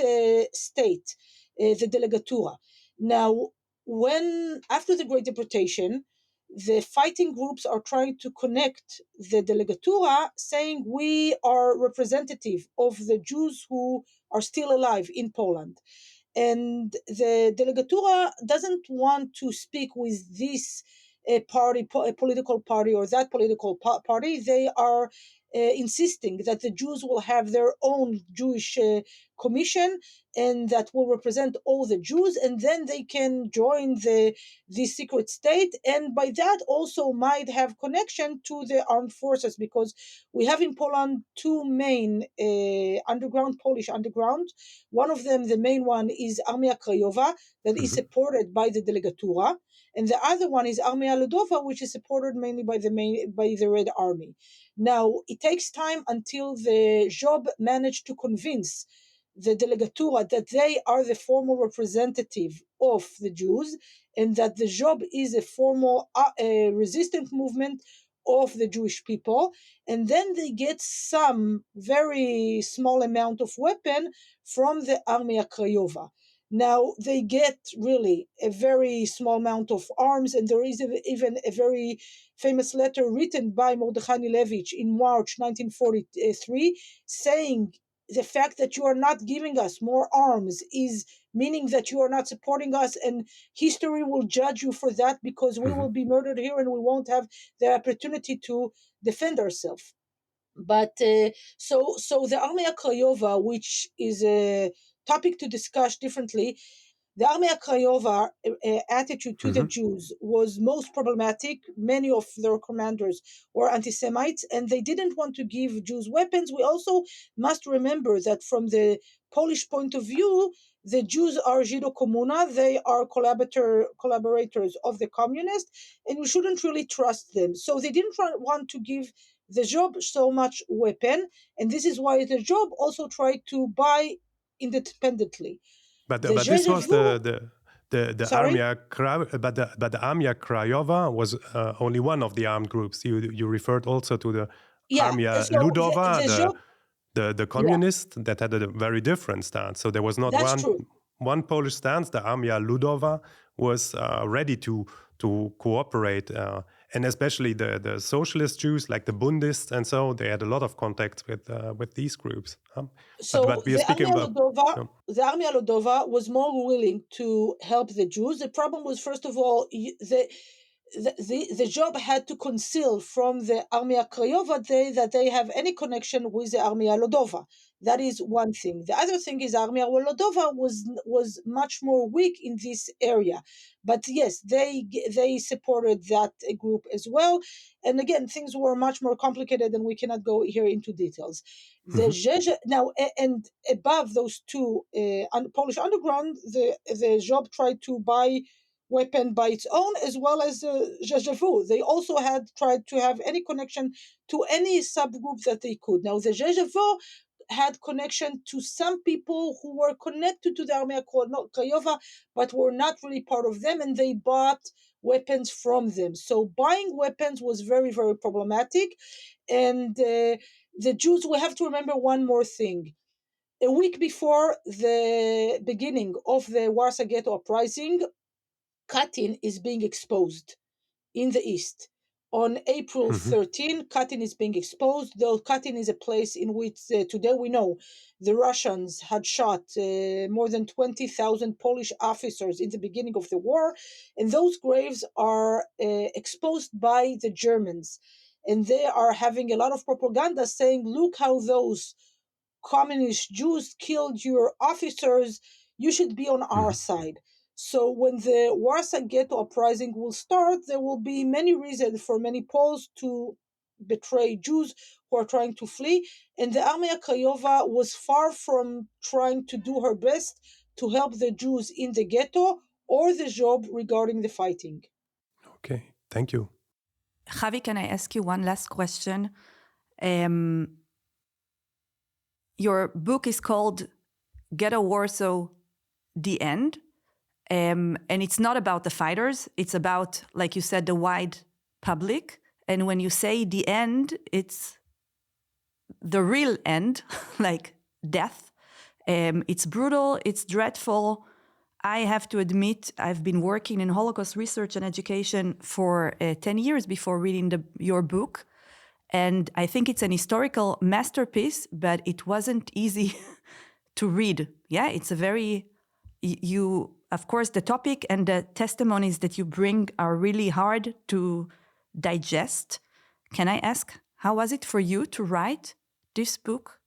state, the Delegatura. Now, after the Great Deportation, the fighting groups are trying to connect the Delegatura, saying we are representative of the Jews who are still alive in Poland. And the Delegatura doesn't want to speak with this political party or that political party. They are insisting that the Jews will have their own Jewish commission and that will represent all the Jews, and then they can join the secret state, and by that also might have connection to the armed forces, because we have in Poland two main Polish underground. One of them, the main one, is Armia Krajowa, that is supported by the Delegatura, and the other one is Armia Ludowa, which is supported mainly by the Red Army. Now, it takes time until the Job managed to convince the Delegatura that they are the formal representative of the Jews, and that the Job is a formal resistant movement of the Jewish people. And then they get some very small amount of weapon from the Armia Krajowa. Now, they get really a very small amount of arms, and there is even a very famous letter written by Mordechai Nilevich in March 1943 saying the fact that you are not giving us more arms is meaning that you are not supporting us, and history will judge you for that, because we will be murdered here and we won't have the opportunity to defend ourselves. But so the Armia Krajowa, which is a topic to discuss differently, the Armia Krajowa attitude to the Jews was most problematic. Many of their commanders were anti-Semites, and they didn't want to give Jews weapons. We also must remember that from the Polish point of view, the Jews are Żydo Komuna. They are collaborators of the communists, and we shouldn't really trust them. So they didn't want to give the Job so much weapon, and this is why the Job also tried to buy independently. But this was the Armia but the Armia Krajowa was only one of the armed groups. You referred also to the Armia Ludowa, the communist that had a very different stance. So there was not one Polish stance. The Armia Ludowa was ready to cooperate, and especially the socialist Jews, like the Bundists, and so they had a lot of contacts with these groups. But we are speaking about the Armia Ludowa was more willing to help the Jews. The problem was, first of all, the Job had to conceal from the Armia Krajowa that they have any connection with the Armia Ludowa. That is one thing. The other thing is Armia Ludowa was much more weak in this area. But yes, they supported that group as well. And again, things were much more complicated, and we cannot go here into details. Now, and above those two Polish underground, the Job tried to buy weapon by its own, as well as Rzeszowo. They also had tried to have any connection to any subgroup that they could. Now, the Rzeszowo had connection to some people who were connected to the Armia Krajowa, but were not really part of them, and they bought weapons from them. So buying weapons was very, very problematic. And the Jews, we have to remember one more thing. A week before the beginning of the Warsaw Ghetto Uprising, Katyn is being exposed in the east. On April 13, Katyn is being exposed, though Katyn is a place in which today we know the Russians had shot more than 20,000 Polish officers in the beginning of the war, and those graves are exposed by the Germans. And they are having a lot of propaganda saying, look how those communist Jews killed your officers, you should be on our side. So when the Warsaw Ghetto Uprising will start, there will be many reasons for many Poles to betray Jews who are trying to flee. And the Armia Krajowa was far from trying to do her best to help the Jews in the ghetto or the Job regarding the fighting. Okay, thank you. Havi, can I ask you one last question? Your book is called Ghetto Warsaw, The End. And it's not about the fighters. It's about, like you said, the wide public. And when you say the end, it's the real end, like death. It's brutal. It's dreadful. I have to admit, I've been working in Holocaust research and education for 10 years before reading your book. And I think it's an historical masterpiece, but it wasn't easy to read. Yeah, it's a very, of course, the topic and the testimonies that you bring are really hard to digest. Can I ask, how was it for you to write this book?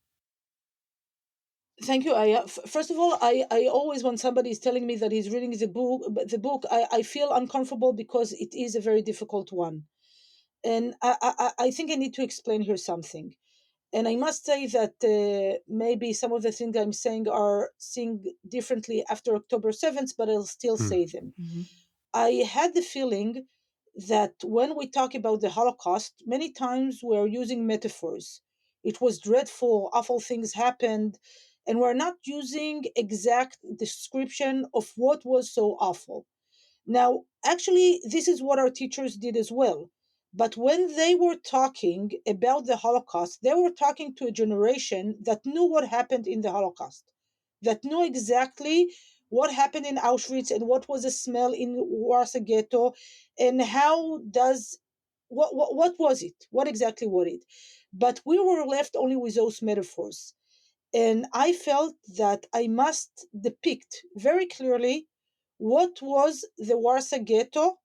Thank you, Aya. First of all, I always, when somebody is telling me that he's reading the book, I feel uncomfortable because it is a very difficult one. And I think I need to explain here something. And I must say that maybe some of the things I'm saying are seen differently after October 7th, but I'll still say them. Mm-hmm. I had the feeling that when we talk about the Holocaust, many times we're using metaphors. It was dreadful, awful things happened, and we're not using exact description of what was so awful. Now, actually, this is what our teachers did as well. But when they were talking about the Holocaust, they were talking to a generation that knew what happened in the Holocaust, that knew exactly what happened in Auschwitz and what was the smell in Warsaw Ghetto, and what was it? What exactly was it? But we were left only with those metaphors. And I felt that I must depict very clearly what was the Warsaw Ghetto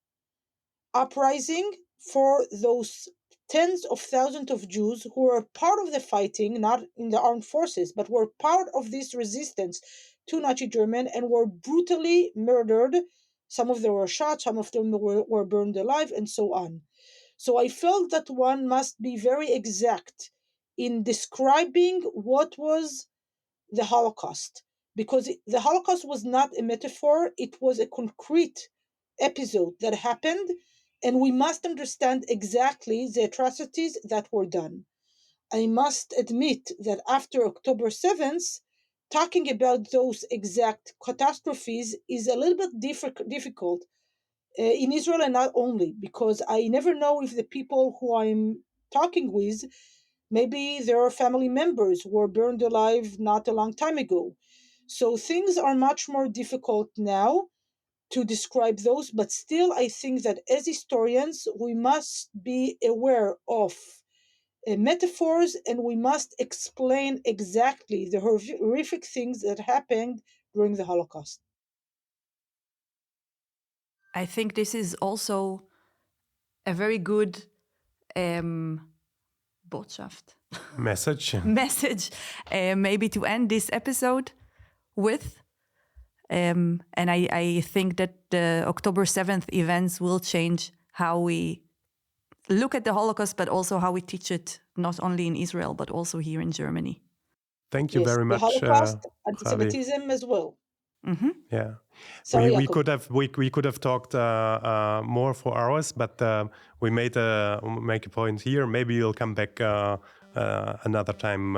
uprising for those tens of thousands of Jews who were part of the fighting, not in the armed forces, but were part of this resistance to Nazi Germany and were brutally murdered. Some of them were shot, some of them were burned alive, and so on. So I felt that one must be very exact in describing what was the Holocaust, because the Holocaust was not a metaphor, it was a concrete episode that happened, and we must understand exactly the atrocities that were done. I must admit that after October 7th, talking about those exact catastrophes is a little bit difficult in Israel, and not only because I never know if the people who I'm talking with, maybe there are family members who were burned alive not a long time ago. So things are much more difficult now to describe those, but still, I think that as historians, we must be aware of metaphors and we must explain exactly the horrific things that happened during the Holocaust. I think this is also a very good Botschaft. Message. Message, maybe to end this episode with. And I think that the October 7th events will change how we look at the Holocaust, but also how we teach it, not only in Israel, but also here in Germany. Thank you very much, the Holocaust, Havi. anti-Semitism as well. Mm-hmm. Yeah, Sorry, we could have talked more for hours, but we make a point here. Maybe you'll come back another time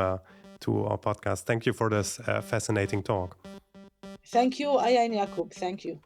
to our podcast. Thank you for this fascinating talk. Thank you, Aya and Jacob. Thank you.